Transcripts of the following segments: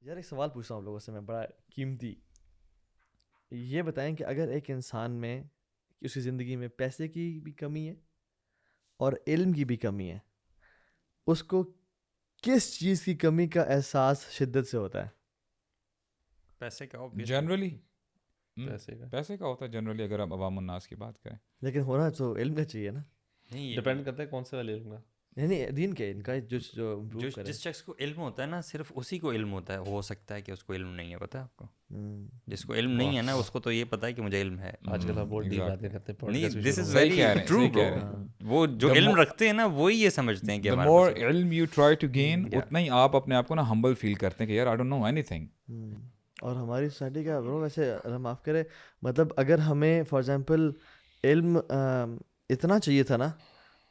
یار ایک سوال پوچھتا ہوں آپ لوگوں سے میں بڑا قیمتی. یہ بتائیں کہ اگر ایک انسان میں اس کی زندگی میں پیسے کی بھی کمی ہے اور علم کی بھی کمی ہے, اس کو کس چیز کی کمی کا احساس شدت سے ہوتا ہے؟ پیسے کا جنرلی پیسے کا ہوتا ہے جنرلی, اگر آپ عوام الناس کی بات کریں. لیکن ہونا تو علم کا چاہیے نا. ڈپینڈ کرتا ہے کون سے والے علم کا, یعنی دین کے ان کا جو جس شخص کو علم ہوتا ہے نا صرف اسی کو علم ہوتا ہے. ہو سکتا ہے کہ اس کو علم نہیں ہے, پتہ ہے آپ کو. جس کو علم نہیں ہے نا اس کو تو یہ پتہ ہے کہ مجھے علم ہے. آج کل آپ بہت ڈیپ باتیں کرتے ہیں, نہیں, دس از ویری ٹرو برو. وہ جو علم رکھتے ہیں نا وہی یہ سمجھتے ہیں کہ the more علم you try to gain, اتنا ہی آپ اپنے آپ کو نا ہمبل فیل کرتے ہیں کہ یار I don't know anything. اور ہماری سوسائٹی کا برو ویسے اللہ معاف کرے, مطلب اگر ہمیں فار ایگزامپل علم اتنا چاہیے تھا نا,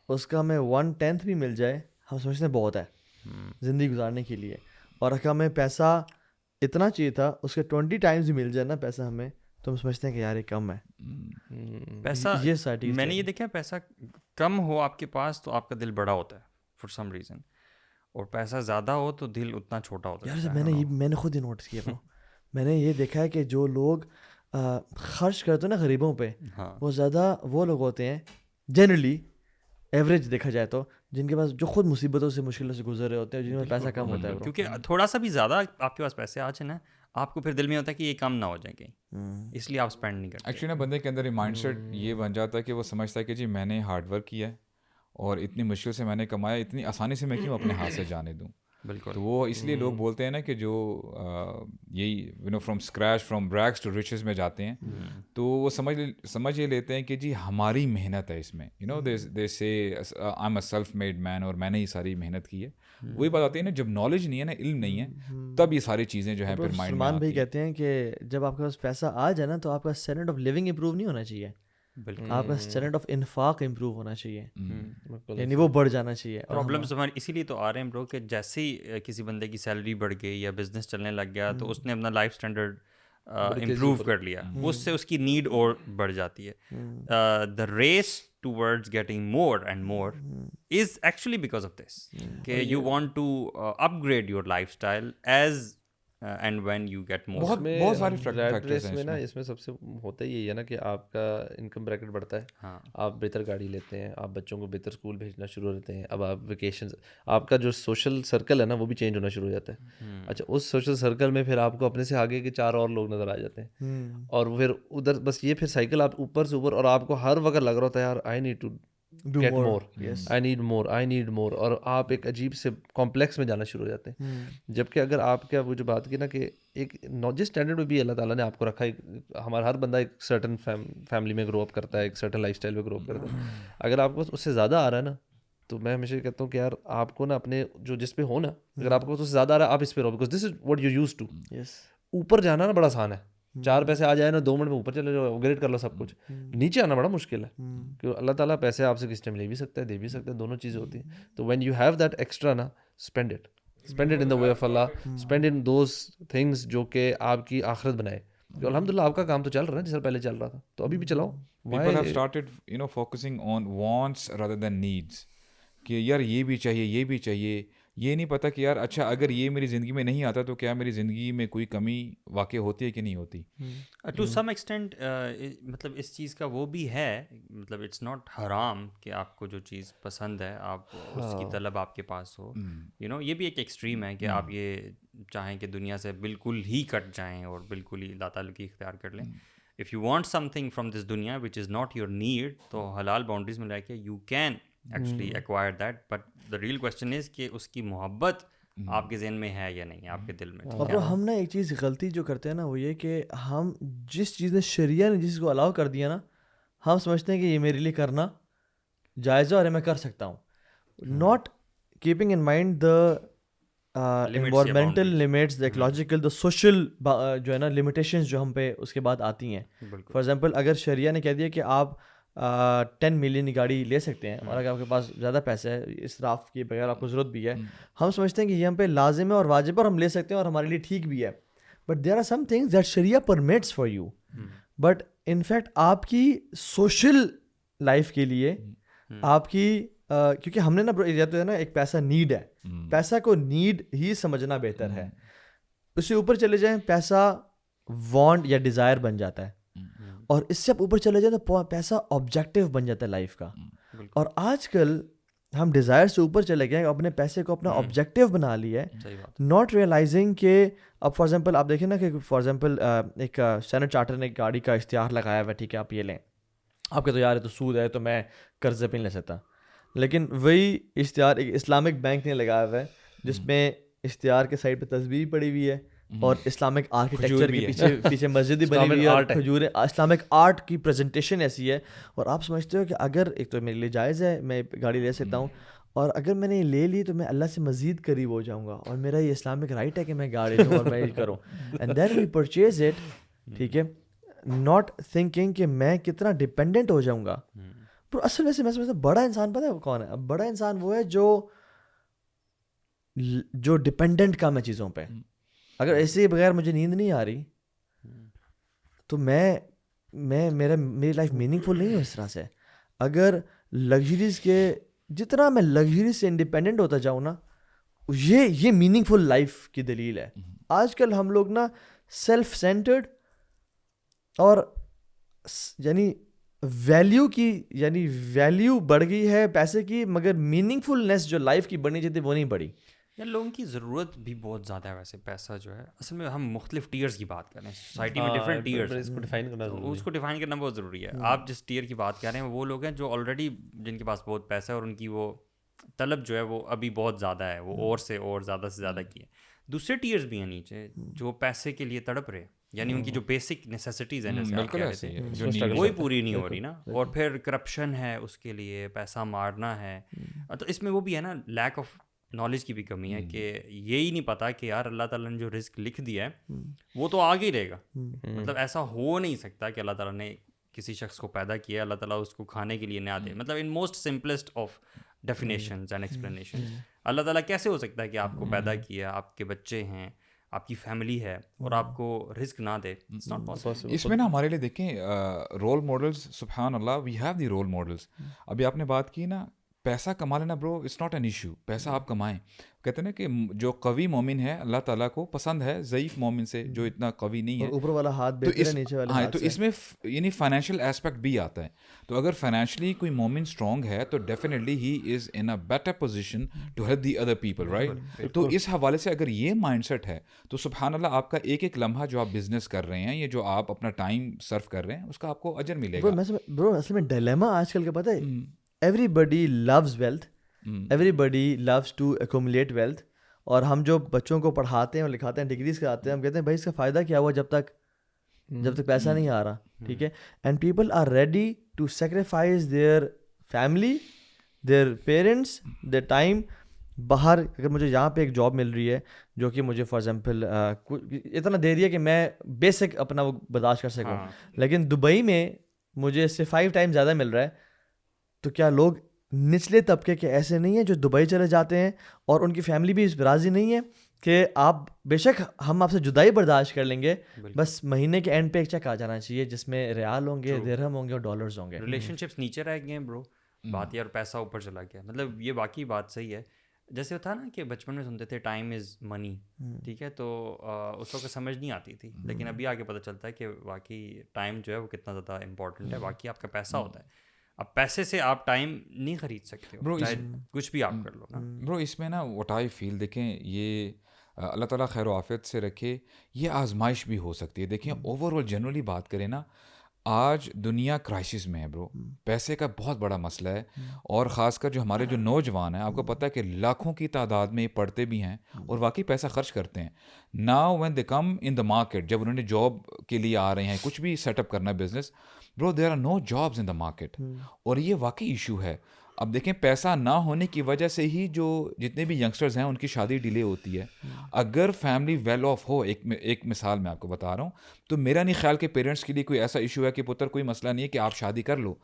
اس کا ہمیں 1/10 بھی مل جائے ہم سمجھتے ہیں بہت ہے زندگی گزارنے کے لیے. اور اگر ہمیں پیسہ اتنا چاہیے تھا اس کے 20 ٹائمز بھی مل جائے نا پیسہ ہمیں, تو ہم سمجھتے ہیں کہ یار یہ کم ہے. پیسہ یہ سوسائٹی میں نے یہ دیکھا, پیسہ کم ہو آپ کے پاس تو آپ کا دل بڑا ہوتا ہے فار سم ریزن, اور پیسہ زیادہ ہو تو دل اتنا چھوٹا ہوتا ہے. یار میں نے خود ہی نوٹس کیا برو, میں نے یہ دیکھا ہے کہ جو لوگ خرچ کرتے ہیں نا غریبوں پہ, وہ زیادہ وہ لوگ ہوتے ہیں جنرلی ایوریج دیکھا جائے تو, جن کے پاس جو خود مصیبتوں سے مشکلوں سے گزر رہے ہوتے ہیں, جن میں پیسہ کم ہوتا ہے. کیونکہ تھوڑا سا بھی زیادہ آپ کے پاس پیسے آ جائیں نا, آپ کو پھر دل میں ہوتا ہے کہ یہ کم نہ ہو جائیں کہیں, اس لیے آپ اسپینڈ نہیں کرتے. ایکچولی نا بندے کے اندر مائنڈ سیٹ یہ بن جاتا ہے کہ وہ سمجھتا ہے کہ جی میں نے ہارڈ ورک کیا ہے اور اتنی مشکل سے میں نے کمایا, اتنی آسانی سے میں کیوں اپنے ہاتھ سے جانے دوں. بالکل. تو وہ اس لیے لوگ بولتے ہیں نا کہ جو یہی from scratch from rags to riches میں جاتے ہیں, تو وہ سمجھ یہ لیتے ہیں کہ جی ہماری محنت ہے اس میں, they say I am a self made man, اور میں نے یہ ساری محنت کی ہے. وہی بات آتی ہے نا, جب نالج نہیں ہے نا, علم نہیں ہے, تب یہ ساری چیزیں جو ہیں پھر مائنڈ میں سلمان بھائی کہتے ہیں کہ جب آپ کے پاس پیسہ آ جائے نا تو آپ کا اسٹینڈرڈ آف لیونگ امپروو نہیں ہونا چاہیے, آپ کا اسٹینڈرڈ آف انفاق امپروو ہونا چاہیے, یعنی وہ بڑھ جانا چاہیے. پرابلمس ہمارے اسی لیے تو آ رہے ہیں برو کہ جیسے ہی کسی بندے کی سیلری بڑھ گئی یا بزنس چلنے لگ گیا تو اس نے اپنا لائف اسٹینڈرڈ امپروو کر لیا, اس سے اس کی نیڈ اور بڑھ جاتی ہے. دا race towards getting more and more is actually because of this, کہ you want to upgrade your lifestyle as and when you get more. بہت سارے فیکٹرز ہیں نا اس میں. سب سے ہوتا ہی ہے نا کہ آپ کا انکم بریکٹ بڑھتا ہے, آپ بہتر گاڑی لیتے ہیں, آپ بچوں کو بہتر اسکول بھیجنا شروع ہوتے ہیں, اب آپ ویکیشنز, آپ کا جو سوشل سرکل ہے نا وہ بھی چینج ہونا شروع ہو جاتا ہے. اچھا, اس سوشل سرکل میں پھر آپ کو اپنے سے آگے کے 4 اور لوگ نظر آ جاتے ہیں, اور پھر ادھر بس یہ پھر سائیکل آپ اوپر سے اوپر, اور آپ کو ہر وقت لگ رہا ہوتا ہے یار I need to get more, I need more, اور آپ ایک عجیب سے کمپلیکس میں جانا شروع ہو جاتے ہیں. جبکہ اگر آپ کیا وہ جو بات کی نا کہ ایک جس اسٹینڈرڈ میں بھی اللہ تعالیٰ نے آپ کو رکھا ہے, ہمارا ہر بندہ ایک سرٹن فیملی میں گرو اپ کرتا ہے, ایک سرٹن لائف اسٹائل میں گرو اپ کرتا ہے. اگر آپ کو اس سے زیادہ آ رہا ہے نا, تو میں ہمیشہ کہتا ہوں کہ یار آپ کو نا اپنے جو جس پہ ہو نا, اگر آپ کو اس سے زیادہ آ رہا ہے آپ اس پہ رہو, because this is what you use to. اوپر جانا نا بڑا آسان ہے, 4 پیسے آ جائے نا 2 منٹ میں اوپر چلے جاؤ, اپگریڈ کر لو سب کچھ. نیچے آنا بڑا مشکل ہے, کیونکہ اللہ تعالیٰ پیسے آپ سے کس ٹائم لے بھی سکتا ہے, دے بھی سکتا ہے, دونوں چیزیں ہوتی ہیں. تو when you have that extra نا, spend it in the way of Allah, spend in those things جو کہ آپ کی آخرت بنائے. الحمد للہ آپ کا کام تو چل رہا ہے جس طرح پہلے چل رہا تھا, تو ابھی بھی چلاؤ. People have started focusing on wants rather than needs, کہ یار یہ بھی چاہیے, یہ بھی چاہیے. یہ نہیں پتہ کہ یار اچھا اگر یہ میری زندگی میں نہیں آتا تو کیا میری زندگی میں کوئی کمی واقع ہوتی ہے کہ نہیں ہوتی. ٹو سم ایکسٹینٹ مطلب اس چیز کا وہ بھی ہے, مطلب اٹس ناٹ حرام کہ آپ کو جو چیز پسند ہے آپ اس کی طلب آپ کے پاس ہو. یہ بھی ایک ایکسٹریم ہے کہ آپ یہ چاہیں کہ دنیا سے بالکل ہی کٹ جائیں اور بالکل ہی اللہ تعالیٰ کی اختیار کر لیں. If you want something from this dunya which is not your need, تو حلال باؤنڈریز میں رہ کے you can actually acquire that, but the real question is کہ اس کی محبت آپ کے ذہن میں ہے یا نہیں, آپ کے دل میں. اور ہم نا ایک چیز غلطی جو کرتے ہیں نا وہ یہ کہ ہم جس چیز نے شریعہ نے جس کو الاؤ کر دیا نا, ہم سمجھتے ہیں کہ یہ میرے لیے کرنا جائز ہے اور میں کر سکتا ہوں, not keeping in mind the environmental limits, the ecological, the social جو ہے نا limitations جو ہم پہ اس کے بعد آتی ہیں. فار ایگزامپل اگر شریعہ نے کہہ دیا کہ آپ 10 ملین کی گاڑی لے سکتے ہیں, اور اگر آپ کے پاس زیادہ پیسہ ہے, اسراف کے بغیر آپ کو ضرورت بھی ہے, ہم سمجھتے ہیں کہ یہ ہم پہ لازم ہے اور واجب ہے اور ہم لے سکتے ہیں اور ہمارے لیے ٹھیک بھی ہے. But there are some things that sharia permits for you, but in fact آپ کی سوشل لائف کے لیے آپ کی کیونکہ ہم نے نا یہ تو ہے نا ایک پیسہ نیڈ ہے, پیسہ کو نیڈ ہی سمجھنا بہتر ہے. اس سے اوپر چلے جائیں پیسہ وانٹ یا ڈیزائر بن جاتا ہے, اور اس سے آپ اوپر چلے جائیں تو پیسہ آبجیکٹیو بن جاتا ہے لائف کا. اور آج کل ہم ڈیزائر سے اوپر چلے گئے, اپنے پیسے کو اپنا آبجیکٹیو بنا لیا ہے, ناٹ ریئلائزنگ کہ اب فار ایگزامپل آپ دیکھیں نا کہ فار ایگزامپل ایک اسٹینڈرڈ چارٹر نے ایک گاڑی کا اشتہار لگایا ہوا ہے, ٹھیک ہے آپ یہ لیں, آپ کے تو یار ہے تو سود ہے تو میں قرضے پہ نہیں لے سکتا, لیکن وہی اشتہار ایک اسلامک بینک نے لگایا ہوا ہے جس میں اشتہار کے سائڈ پہ تصویر پڑی ہوئی ہے اور اسلامک آرکیٹیکچر کے پیچھے مسجد بھی بنی ہوئی ہے, کھجوریں, اسلامک آرٹ کی پریزنٹیشن ایسی ہے. اور آپ سمجھتے ہو کہ اگر ایک تو میرے لیے جائز ہے, میں گاڑی لے سکتا ہوں, اور اگر میں نے یہ لے لی تو میں اللہ سے مزید قریب ہو جاؤں گا, اور میرا یہ اسلامک رائٹ ہے کہ میں گاڑی لوں اور میں یہ کروں, and then we purchase it, ٹھیک ہے, ناٹ تھنکنگ کہ میں کتنا ڈپینڈنٹ ہو جاؤں گا. پر اصل ویسے میں سمجھتا ہوں بڑا انسان پتہ ہے کون ہے؟ اب بڑا انسان وہ ہے جو ڈپینڈنٹ کم ہے چیزوں پہ. اگر ایسے ہی بغیر مجھے نیند نہیں آ رہی تو میری لائف میننگ فل نہیں ہے اس طرح سے. اگر لگژریز کے جتنا میں لگژری سے انڈیپینڈنٹ ہوتا جاؤں نا, یہ میننگ فل لائف کی دلیل ہے. آج کل ہم لوگ نا سیلف سینٹرڈ اور یعنی ویلیو بڑھ گئی ہے پیسے کی, مگر میننگ فلنس جو لائف کی بڑھنی چاہیے وہ نہیں بڑھی. یا لوگوں کی ضرورت بھی بہت زیادہ ہے. ویسے پیسہ جو ہے اصل میں ہم مختلف ٹیئرز کی بات کر رہے ہیں, سوسائٹی میں ڈفرینٹ ٹیئرز, اس کو ڈیفائن کرنا بہت ضروری ہے. آپ جس ٹیئر کی بات کر رہے ہیں وہ لوگ ہیں جو آلریڈی جن کے پاس بہت پیسہ ہے اور ان کی وہ طلب جو ہے وہ ابھی بہت زیادہ ہے, وہ اور زیادہ سے زیادہ کی ہے. دوسرے ٹیئرز بھی ہیں نیچے جو پیسے کے لیے تڑپ رہے, یعنی ان کی جو بیسک نیسیسٹیز ہیں جیسے آپ کہہ رہے تھے وہی پوری نہیں ہو رہی نا. اور پھر کرپشن ہے, اس کے لیے پیسہ مارنا ہے, تو اس میں وہ بھی ہے نا لیک آف نالج کی بھی کمی ہے کہ یہی نہیں پتا کہ یار اللہ تعالیٰ نے جو رزق لکھ دیا ہے وہ تو آگے ہی رہے گا. مطلب ایسا ہو نہیں سکتا کہ اللہ تعالیٰ نے کسی شخص کو پیدا کیا, اللہ تعالیٰ اس کو کھانے کے لیے نہ دے. مطلب in most simplest of definitions and explanations, Allah تعالیٰ کیسے ہو سکتا ہے کہ آپ کو پیدا کیا, آپ کے بچے ہیں, آپ کی فیملی ہے, اور آپ کو رزق نہ دے؟ It's not possible. اس میں نا ہمارے لیے دیکھیں رول ماڈلز, سبحان اللہ, we have the role models. ابھی آپ نے بات کی نا پیسہ کما لینا برو, اٹس ناٹ این ایشو, پیسہ آپ کمائیں. کہتے ہیں نا کہ جو قوی مومن ہے اللہ تعالیٰ کو پسند ہے ضعیف مومن سے جو اتنا قوی نہیں ہے, اوپر والا ہاتھ بہتر ہے نیچے والے ہاتھ سے. تو اس میں یعنی فائنینشیل اسپیکٹ بھی آتا ہے. تو اگر فائنینشلی کوئی مومن اسٹرانگ ہے تو definitely he is in a better position to help the other people, right. تو اس حوالے سے اگر یہ مائنڈ سیٹ ہے تو سبحان اللہ آپ کا ایک لمحہ جو آپ بزنس کر رہے ہیں یا جو آپ اپنا ٹائم سرو کر رہے ہیں اس کا آپ کو اجر ملے گا. برو اصل میں ڈیلیما آج کل کا پتہ ہے, everybody loves wealth, everybody loves to accumulate wealth, اور ہم جو بچوں کو پڑھاتے ہیں اور لکھاتے ہیں, ڈگریز کراتے ہیں, ہم کہتے ہیں بھائی اس کا فائدہ کیا ہوا جب تک پیسہ نہیں آ رہا, ٹھیک ہے. And people are ready to sacrifice their family, their parents, their time. باہر اگر مجھے یہاں پہ ایک جاب مل رہی ہے جو کہ مجھے فار ایگزامپل اتنا دے رہی ہے کہ میں بیسک اپنا وہ برداشت کر سکوں, لیکن دبئی میں مجھے اس سے 5 ٹائم زیادہ مل رہا ہے, تو کیا لوگ نچلے طبقے کے ایسے نہیں ہیں جو دبئی چلے جاتے ہیں اور ان کی فیملی بھی اس راضی نہیں ہے کہ آپ بے شک ہم آپ سے جدائی برداشت کر لیں گے, بس مہینے کے اینڈ پہ ایک چیک آ جانا چاہیے جس میں ریال ہوں گے, درہم ہوں گے اور ڈالرز ہوں گے. ریلیشن شپس نیچے رہ گئے ہیں برو, بات یار پیسہ اوپر چلا گیا. مطلب یہ واقعی بات صحیح ہے. جیسے تھا نا کہ بچپن میں سنتے تھے ٹائم از منی, ٹھیک ہے, تو اس وقت سمجھ نہیں آتی تھی, لیکن ابھی آگے پتہ چلتا ہے کہ واقعی ٹائم جو ہے وہ کتنا زیادہ امپورٹنٹ ہے. باقی آپ کا پیسہ ہوتا ہے, اب پیسے سے آپ ٹائم نہیں خرید سکتے ہو, چاہے کچھ بھی آپ کر لو نا. برو اس میں نا واٹ آئی فیل, دیکھیں یہ اللہ تعالیٰ خیر و عافیت سے رکھے, یہ آزمائش بھی ہو سکتی ہے. دیکھیں اوور آل جنرلی بات کریں نا, آج دنیا کرائسس میں ہے برو, پیسے کا بہت بڑا مسئلہ ہے, اور خاص کر جو ہمارے جو نوجوان ہیں, آپ کو پتہ ہے کہ لاکھوں کی تعداد میں پڑھتے بھی ہیں اور واقعی پیسہ خرچ کرتے ہیں. Now when they come in the market, جب انہوں نے جاب کے لیے آ رہے ہیں, کچھ بھی سیٹ اپ کرنا business, bro there are no jobs in the market, اور یہ واقعی ایشو ہے. اب دیکھیں پیسہ نہ ہونے کی وجہ سے ہی جو جتنے بھی ینگسٹرز ہیں ان کی شادی ڈیلے ہوتی ہے. اگر فیملی ویل آف ہو, ایک مثال میں آپ کو بتا رہا ہوں, تو میرا نہیں خیال کہ پیرنٹس کے لیے کوئی ایسا ایشو ہے کہ پتر کوئی مسئلہ نہیں ہے کہ آپ شادی کر لو,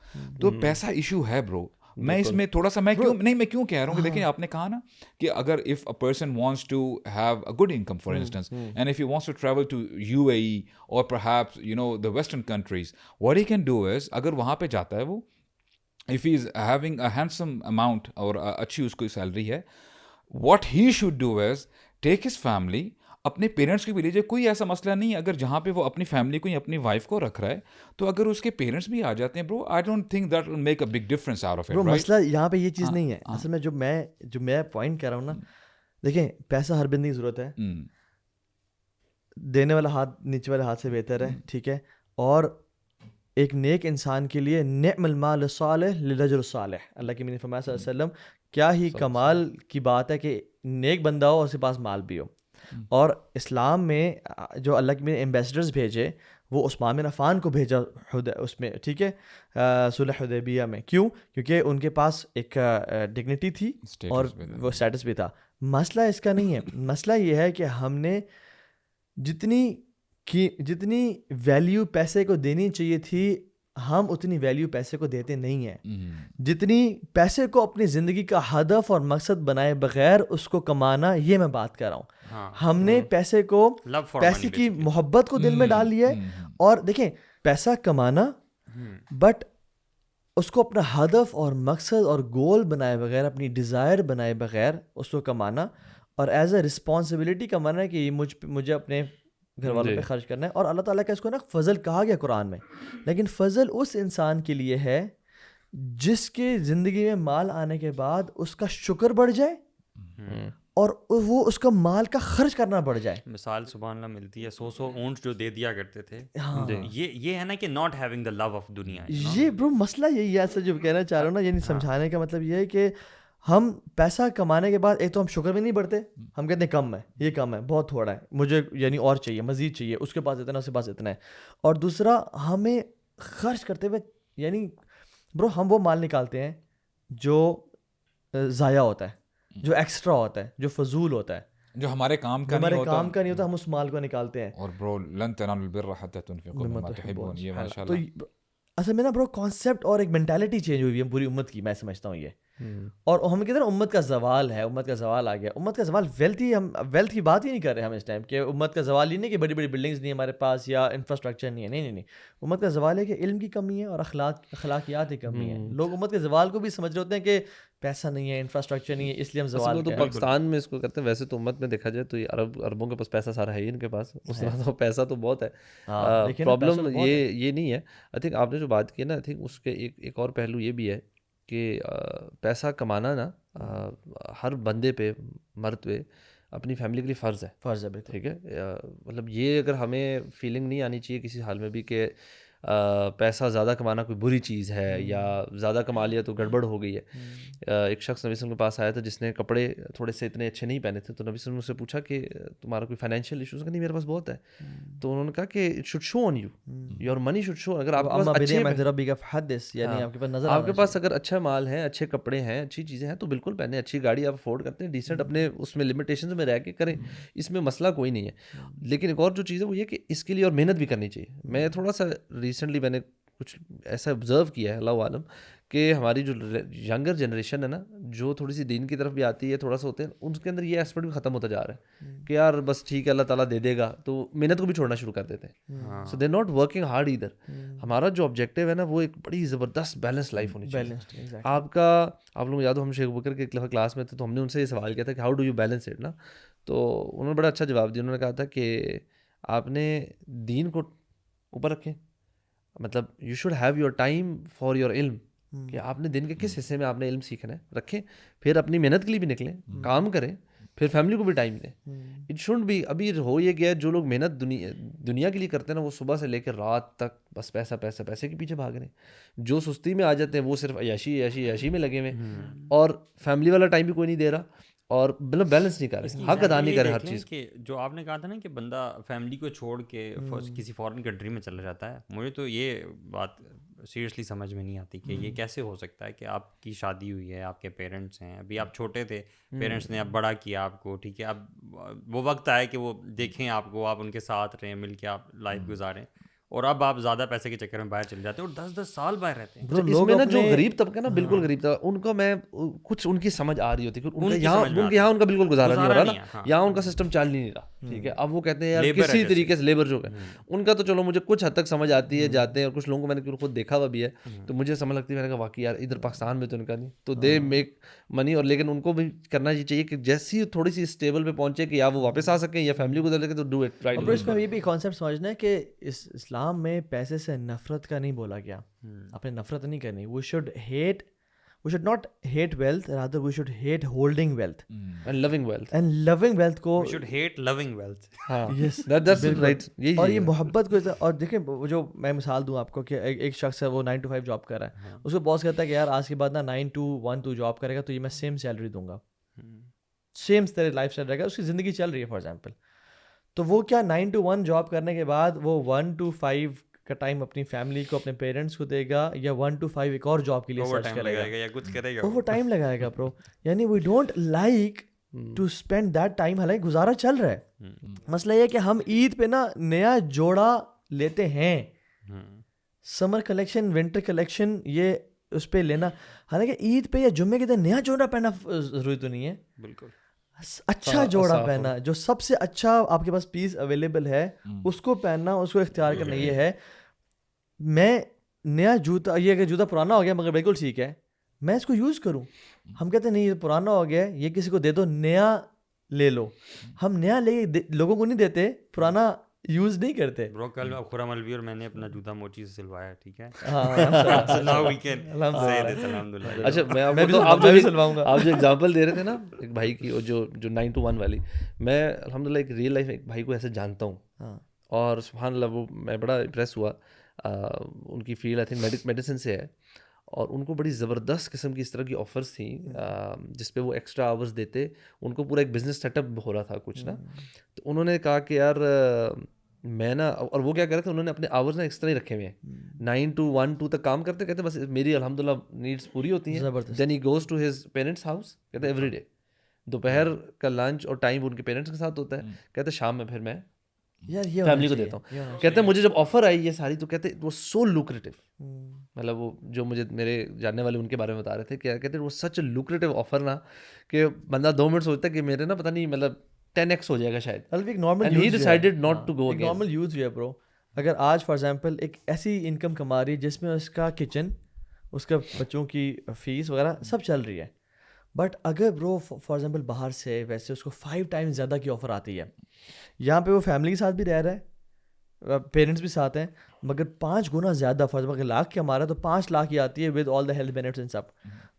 تو پیسہ ایشو ہے برو. میں اس میں تھوڑا سا میں کیوں کہہ رہا ہوں کہ دیکھیں آپ نے کہا نا کہ اگر if a person wants to have a good income for instance, and if he wants to travel to UAE اور perhaps you know the western countries, what he can do is, اگر وہاں پہ جاتا ہے وہ, if he is having a handsome amount اور اچھی اس کو سیلری ہے, what he should do is take his family, اپنے پیرنٹس کی بھی لیجیے, کوئی ایسا مسئلہ نہیں اگر جہاں پہ وہ اپنی فیملی کو یا اپنی وائف کو رکھ رہا ہے, تو اگر اس کے پیرنٹس بھی آ جاتے ہیں برو, I don't think that will make a big difference out of it. برو مسئلہ یہاں پہ یہ چیز نہیں ہے اصل میں, جو میں پوائنٹ کر رہا ہوں نا, دیکھیں پیسہ ہر بندے کی ضرورت ہے, دینے والا ہاتھ نیچے والے ہاتھ سے بہتر ہے, ٹھیک ہے, اور ایک نیک انسان کے لیے نعم المال الصالح للرجل الصالح, اللہ کے نبی نے فرمایا صلی اللہ علیہ وسلم, کیا ہی کمال کی بات ہے کہ نیک بندہ ہو اور اس کے پاس مال بھی ہو. اور اسلام میں جو اللہ کے ایمبیسڈرز بھیجے, وہ عثمان بن عفان کو بھیجا اس میں, ٹھیک ہے, صلح حدیبیہ میں. کیوں؟ کیونکہ ان کے پاس ایک ڈگنیٹی تھی اور وہ اسٹیٹس بھی تھا. مسئلہ اس کا نہیں ہے, مسئلہ یہ ہے کہ ہم نے جتنی ویلیو پیسے کو دینی چاہیے تھی, ہم اتنی ویلیو پیسے کو دیتے نہیں ہیں. جتنی پیسے کو اپنی زندگی کا ہدف اور مقصد بنائے بغیر اس کو کمانا, یہ میں بات کر رہا ہوں. ہم نے پیسے کو, پیسے کی محبت کو دل میں ڈال لیا ہے. اور دیکھیں پیسہ کمانا, بٹ اس کو اپنا ہدف اور مقصد اور گول بنائے بغیر, اپنی ڈیزائر بنائے بغیر اس کو کمانا, اور ایز اے رسپانسبلٹی کمانا ہے کہ یہ مجھے اپنے گھر والوں پہ خرچ کرنا ہے. اور اللہ تعالیٰ کا اس کو نا فضل کہا گیا قرآن میں, لیکن فضل اس انسان کے لیے ہے جس کے زندگی میں مال آنے کے بعد اس کا شکر بڑھ جائے اور وہ اس کا مال کا خرچ کرنا بڑھ جائے. مثال سبحان اللہ ملتی ہے, 100 اونٹ جو دے دیا کرتے تھے. یہ ہے نا کہ not having the love of دنیا. یہ برو مسئلہ یہی ہے ایسا جو کہنا چاہ رہا ہوں نا, یعنی سمجھانے کا مطلب یہ ہے کہ ہم پیسہ کمانے کے بعد ایک تو ہم شکر میں نہیں بڑھتے, ہم کہتے ہیں کم ہے, یہ کم ہے, بہت تھوڑا ہے, مجھے یعنی اور چاہیے, مزید چاہیے, اس کے پاس اتنا, اس کے پاس اتنا ہے. اور دوسرا ہمیں خرچ کرتے ہوئے, یعنی برو ہم وہ مال نکالتے ہیں جو ضائع ہوتا ہے, جو ایکسٹرا ہوتا ہے, جو فضول ہوتا ہے, جو ہمارے کام کا نہیں ہوتا, ہم اس مال کو نکالتے ہیں. اور برو لن تنالوا البر حتى تنفقوا مما تحبون, یہ ماشاءاللہ. تو اصل میں نا برو کانسیپٹ اور ایک مینٹالٹی چینج ہوئی ہے پوری امت کی, میں سمجھتا ہوں یہ. اور ہم کہتے ہیں نا امت کا زوال ہے, امت کا زوال آ گیا. امت کا زوال ویلتھ کی بات ہی نہیں کر رہے ہم اس ٹائم, کہ امت کا زوال یہ نہیں کہ بڑی بڑی بلڈنگز نہیں ہمارے پاس یا انفراسٹرکچر نہیں ہے, نہیں. امت کا زوال ہے کہ علم کی کمی ہے اور اخلاقیات کی کمی ہے. لوگ امت کے زوال کو بھی سمجھ رہے ہوتے ہیں کہ پیسہ نہیں ہے, انفراسٹرکچر نہیں ہے, اس لیے ہم زوال. تو پاکستان میں اس کو کرتے ہیں. ویسے تو امت میں دیکھا جائے تو عربوں کے پاس پیسہ سارا ہے ہی, ان کے پاس اس طرح تو پیسہ تو بہت ہے. پرابلم یہ نہیں ہے. آئی تھنک آپ نے جو بات کی نا, آئی تھنک اس کے ایک اور پہلو یہ بھی ہے کہ پیسہ کمانا نا ہر بندے پہ, مرد پہ, اپنی فیملی کے لیے فرض ہے. ٹھیک ہے, مطلب یہ اگر ہمیں فیلنگ نہیں آنی چاہیے کسی حال میں بھی کہ پیسہ زیادہ کمانا کوئی بری چیز ہے یا زیادہ کما لیا تو گڑبڑ ہو گئی ہے. ایک شخص نبی صلی اللہ علیہ وسلم کے پاس آیا تھا جس نے کپڑے تھوڑے سے اتنے اچھے نہیں پہنے تھے, تو نبی صلی اللہ علیہ وسلم سے پوچھا کہ تمہارا کوئی فائنینشیل ایشوز کا؟ نہیں, میرے پاس بہت ہے. تو انہوں نے کہا کہ it should show on you, your money should show. اگر آپ کے پاس اگر اچھا مال ہے, اچھے کپڑے ہیں, اچھی چیزیں ہیں تو بالکل پہنے. اچھی گاڑی آپ افورڈ کرتے ہیں, ڈیسنٹ اپنے اس میں لمیٹیشنز میں رہ کے کریں, اس میں مسئلہ کوئی نہیں ہے. لیکن ایک اور جو چیز ہے وہ یہ کہ اس کے لیے اور محنت بھی کرنی چاہیے. میں تھوڑا سا ریسنٹلی میں نے کچھ ایسا آبزرو کیا ہے, اللہ عالم, کہ ہماری جو ینگر جنریشن ہے نا, جو تھوڑی سی دین کی طرف بھی آتی ہے, تھوڑا سا ہوتے ہیں, ان کے اندر یہ ایسپیکٹ بھی ختم ہوتا جا رہا ہے کہ یار بس ٹھیک ہے اللہ تعالیٰ دے دے گا, تو محنت کو بھی چھوڑنا شروع کر دیتے ہیں. So they not working hard either. ہمارا جو آبجیکٹیو ہے نا وہ ایک بڑی زبردست بیلنس لائف ہونی چاہیے. آپ لوگ یاد ہو ہم شیخ بکر کے کلاس میں تھے تو ہم نے ان سے یہ سوال کیا تھا کہ how do you balance it نا, تو انہوں نے بڑا اچھا جواب دیا. انہوں نے کہا تھا کہ آپ نے دین کو اوپر رکھیں, مطلب you should have your time for your علم, کہ آپ نے دن کے کس حصے میں آپ نے علم سیکھنا ہے رکھیں, پھر اپنی محنت کے لیے بھی نکلیں, کام کریں, پھر فیملی کو بھی ٹائم دیں. اٹ شوڈ بی, ابھی ہو یہ گیا جو لوگ محنت دنیا کے لیے کرتے ہیں نا, وہ صبح سے لے کے رات تک بس پیسہ پیسہ پیسے کے پیچھے بھاگ رہے ہیں. جو سستی میں آ جاتے ہیں وہ صرف عیاشی میں لگے ہوئے, اور فیملی والا ٹائم بھی کوئی نہیں دے رہا, اور مطلب بیلنس نہیں کر رہے, حق ادا نہیں کر رہے ہر چیز. کہ جو آپ نے کہا تھا نا کہ بندہ فیملی کو چھوڑ کے کسی فارن کنٹری میں چلا جاتا ہے, مجھے تو یہ بات سیریسلی سمجھ میں نہیں آتی کہ یہ کیسے ہو سکتا ہے کہ آپ کی شادی ہوئی ہے, آپ کے پیرنٹس ہیں, ابھی آپ چھوٹے تھے, پیرنٹس نے اب بڑا کیا آپ کو, ٹھیک ہے, اب وہ وقت آئے کہ وہ دیکھیں آپ کو, آپ ان کے ساتھ رہیں, مل کے آپ لائف گزاریں, اور اب آپ زیادہ پیسے کے چکر میں باہر چل جاتے ہیں اور 10 سال باہر رہتے ہیں. اس میں نا جو غریب طبقہ نا, بالکل غریب طبقہ, ان کو میں کچھ ان کی سمجھ آ رہی ہوتی ہے کہ یہاں ان کا بالکل گزارا نہیں ہو رہا نا, یہاں ان کا سسٹم چل نہیں رہا. ٹھیک ہے. اب وہ کہتے ہیں یار کسی طریقے سے لیبر جو ہے ان کا تو چلو مجھے کچھ حد تک سمجھ آتی ہے, جاتے ہیں, اور کچھ لوگوں کو میں نے خود دیکھا ہوا بھی ہے, تو مجھے سمجھ لگتی ہے, میں نے کہا واقعی یار ادھر پاکستان میں تو ان کا نہیں, تو دے میک منی, اور لیکن ان کو بھی کرنا یہ چاہیے کہ جیسی تھوڑی سی اسٹیبل پہ پہنچے کہ یا وہ واپس آ سکیں یا فیملی کو دے لیں, تو ڈو اٹ رائٹ. اور اس میں یہ بھی کانسیپٹ سمجھنا ہے کہ اسلام میں پیسے سے نفرت کا نہیں بولا گیا, آپ نے نفرت نہیں کرنی. We should not hate wealth, rather we should hate holding wealth and loving wealth. And loving wealth کو we should hate loving wealth. Yes, that's right. اور یہ محبت کو, اور دیکھیں جو میں مثال دوں آپ کو کہ ایک شخص ہے وہ 9 to 5 جاب کر رہا ہے, اس کو باس کہتا ہے کہ یار آج کے بعد نا 9 to 1 تو جاب کرے گا تو یہ میں سیم سیلری دوں گا, سیم طرح لائف اسٹائل رہے گا, اس کی زندگی چل رہی ہے فار ایگزامپل. تو وہ کیا 9 to 1 جاب کرنے کے بعد وہ 1 to 5 کا ٹائم اپنی فیملی کو, اپنے پیرنٹس کو دے گا, یا 1 to 5 ایک اور جاب کے لیے سرچ کرے گا یا کچھ کرے گا, اوور ٹائم لگائے گا برو. یعنی we don't like to spend that time, حالانکہ گزارا چل رہا ہے. مسئلہ یہ کہ ہم عید پہ نا نیا جوڑا لیتے ہیں, سمر کلیکشن, ونٹر کلیکشن, یہ اس پہ لینا, حالانکہ عید پہ یا جمعے کے دن نیا جوڑا پہننا ضروری تو نہیں ہے. بالکل اچھا جوڑا پہننا, جو سب سے اچھا آپ کے پاس پیس اویلیبل ہے اس کو پہننا, اس کو اختیار کرنا. یہ ہے میں نیا جوتا, یہ اگر جوتا پرانا ہو گیا مگر بالکل ٹھیک ہے, میں اس کو یوز کروں. ہم کہتے ہیں نہیں یہ پرانا ہو گیا, یہ کسی کو دے دو, نیا لے لو. ہم نیا لے لوگوں کو نہیں دیتے, پرانا یوز نہیں کرتے. برو کل خرم الوی اور میں نے اپنا جوتا موچی سے سلوایا, ٹھیک ہے. اچھا میں بھی سلواؤں گا. آپ جو اگزامپل دے رہے تھے نا ایک بھائی کی, جو 9 to 1 والی, میں الحمد للہ ایک ریئل لائف ایک بھائی کو ایسے جانتا ہوں, اور سبحان اللہ وہ میں بڑا امپریس ہوا. ان کی فیلڈ آئی تھنک میڈیسن سے ہے, اور ان کو بڑی زبردست قسم کی اس طرح کی آفرز تھیں جس پہ وہ ایکسٹرا آورز دیتے. ان کو پورا ایک بزنس سیٹ اپ ہو رہا تھا کچھ نا, تو انہوں نے کہا کہ یار میں نا, اور وہ کیا کر رہے تھے, انہوں نے اپنے آورز نا اس طرح ہی رکھے ہوئے ہیں, 9 to 1 2 تک کام کرتے, کہتے بس میری الحمد للہ نیڈس پوری ہوتی ہیں. Then he goes to his parents house, کہتے ایوری ڈے دوپہر کا لنچ اور ٹائم ان کے پیرنٹس کے ساتھ ہوتا ہے, کہتے شام میں پھر میں فیملی کو دیتا ہوں. کہتے ہیں مجھے جب آفر آئی یہ ساری, تو کہتے وہ سو لوکریٹو, مطلب وہ جو مجھے میرے جاننے والے ان کے بارے میں بتا رہے تھے, کیا کہتے ہیں وہ سچ لوکریٹو آفر نا کہ بندہ 2 منٹ سوچتا ہے کہ میرے نا پتہ نہیں مطلب 10x ہو جائے گا شاید. نارمل یوز بھی ہے برو. اگر آج فار ایگزامپل ایک ایسی انکم کما رہی ہے جس میں اس کا کچن, اس کا بچوں کی فیس وغیرہ سب چل رہی ہے, بٹ اگر برو فار ایگزامپل باہر سے ویسے اس کو 5 times زیادہ کی آفر آتی ہے, یہاں پہ وہ فیملی کے ساتھ بھی رہ رہا ہے, پیرنٹس بھی ساتھ ہیں, مگر 5 گنا زیادہ, فار ایگزامپل لاکھ کی ہمارا تو 5 لاکھ کی آتی ہے with all the health benefits and سب.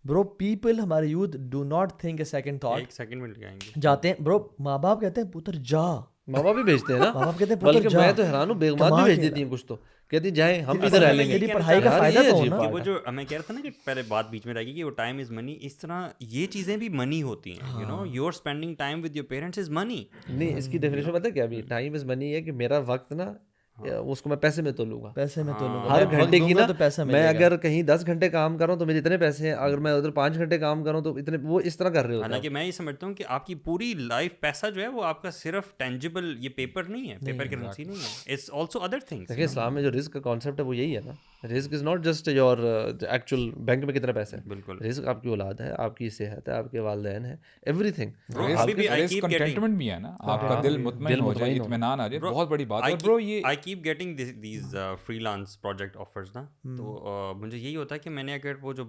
برو پیپل, ہمارے youth do not think a second thought, ایک سیکنڈ میں لگائیں گے, جاتے ہیں. برو ماں باپ کہتے ہیں پتر جا, ماں باپ بھی بھیجتے ہیں نا, ماں باپ کہتے ہیں بلکہ میں تو حیران ہوں, بیگمات بھی بھیج دیتی ہیں کچھ, تو کہتی جائیں ہم ادھر رہ لیں گے. پڑھائی کا فائدہ تو ہونا. وہ جو میں کہہ رہا تھا نا کہ پہلے بات بیچ میں رہ گئی کہ وہ ٹائم از منی, اس طرح یہ چیزیں بھی منی ہوتی ہیں. You know you are spending time with your parents is money. نہیں, اس کی ڈیفینیشن پتہ ہے کیا بھی, ٹائم از منی ہے کہ میرا وقت نا اس کو میں پیسے میں تولوں گا, پیسے میں تولوں گا, ہر گھنٹے کی نا. میں اگر کہیں 10 گھنٹے کام کر رہا ہوں تو میرے اتنے پیسے ہیں, اگر میں ادھر 5 گھنٹے کام کروں تو اتنے, وہ اس طرح کر رہے ہوتے ہیں. حالانکہ میں یہ سمجھتا ہوں کہ آپ کی پوری لائف پیسہ جو ہے وہ آپ کا صرف ٹینجیبل, یہ پیپر نہیں ہے, پیپر کرنسی نہیں ہے, اٹس آلسو ادر تھنگس. دیکھیں اسلام میں جو رزق کا کانسیپٹ ہے وہ یہی ہے نا, رزق is not just your actual bank میں کتنا پیسہ ہے. بالکل, رزق آپ کی اولاد ہے, آپ کی صحت ہے, آپ کے والدین ہے, ایوری تھنگ. کنٹینٹمنٹ بھی ہے نا, آپ کا دل مطمئن ہو جائے, اطمینان آ جائے, بہت بڑی بات ہے. برو یہ I keep getting these free lance project offers نا, تو مجھے یہی ہوتا ہے کہ میں نے اگر وہ جو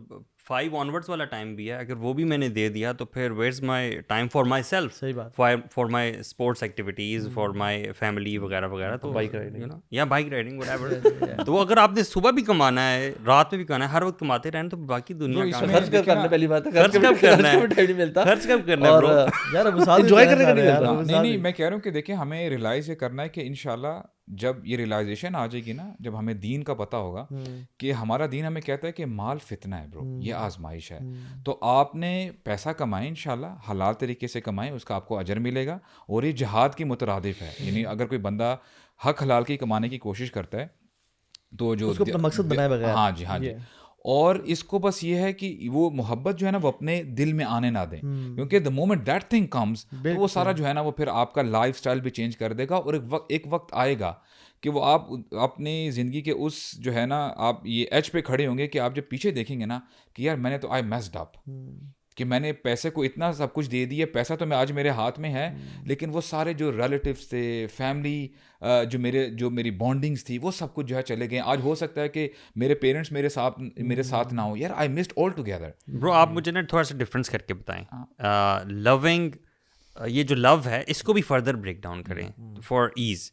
5 onwards والا ٹائم بھی ہے, اگر وہ بھی میں نے دے دیا تو پھر where is my time for my self, for my sports activities, for my family وغیرہ وغیرہ. تو بائک رائڈنگ یا بائک رائڈنگ وٹ ایور. تو اگر آپ نے صبح بھی کمانا ہے, رات میں بھی کمانا ہے, ہر وقت کماتے رہنا, تو باقی دنیا خرچ کب کرنا, پہلی بات ہے خرچ کب کرنا ہے, خرچ کب کرنا ہے برو, یار انجوائے کرنے کا نہیں ملتا. نہیں, میں کہہ رہا ہوں کہ دیکھیں ہمیں ریلائز یہ کرنا ہے کہ انشاءاللہ جب یہ ریلائزیشن آ جائے گی نا, جب ہمیں دین کا پتہ ہوگا کہ ہمارا دین ہمیں کہتا ہے کہ مال فتنہ ہے برو, یہ آزمائش ہے, تو آپ نے پیسہ کمائیں, انشاءاللہ حلال طریقے سے کمائیں, اس کا آپ کو اجر ملے گا, اور یہ جہاد کی مترادف ہے. یعنی اگر کوئی بندہ حق حلال کی کمانے کی کوشش کرتا ہے تو جو اس کو اپنا مقصد بنائے بغیر, ہاں جی, اور اس کو بس یہ ہے کہ وہ محبت جو ہے نا وہ اپنے دل میں آنے نہ دیں, کیونکہ the moment that thing comes, وہ سارا جو ہے نا وہ پھر آپ کا لائف اسٹائل بھی چینج کر دے گا, اور ایک وقت آئے گا کہ وہ آپ اپنی زندگی کے اس جو ہے نا, آپ یہ ایج پہ کھڑے ہوں گے کہ آپ جب پیچھے دیکھیں گے نا کہ یار میں نے تو آئی میسڈ اپ, کہ میں نے پیسے کو اتنا سب کچھ دے دیا, پیسہ تو میں آج میرے ہاتھ میں ہے, لیکن وہ سارے جو ریلیٹیوس تھے, فیملی, جو میری بانڈنگس تھی, وہ سب کچھ جو ہے چلے گئے. آج ہو سکتا ہے کہ میرے پیرنٹس میرے ساتھ نہ ہوں. یار آئی مسڈ آل ٹوگیدر. برو آپ مجھے نا تھوڑا سا ڈفرینس کر کے بتائیں, لونگ, یہ جو لو ہے اس کو بھی فردر بریک ڈاؤن کریں فار ایز.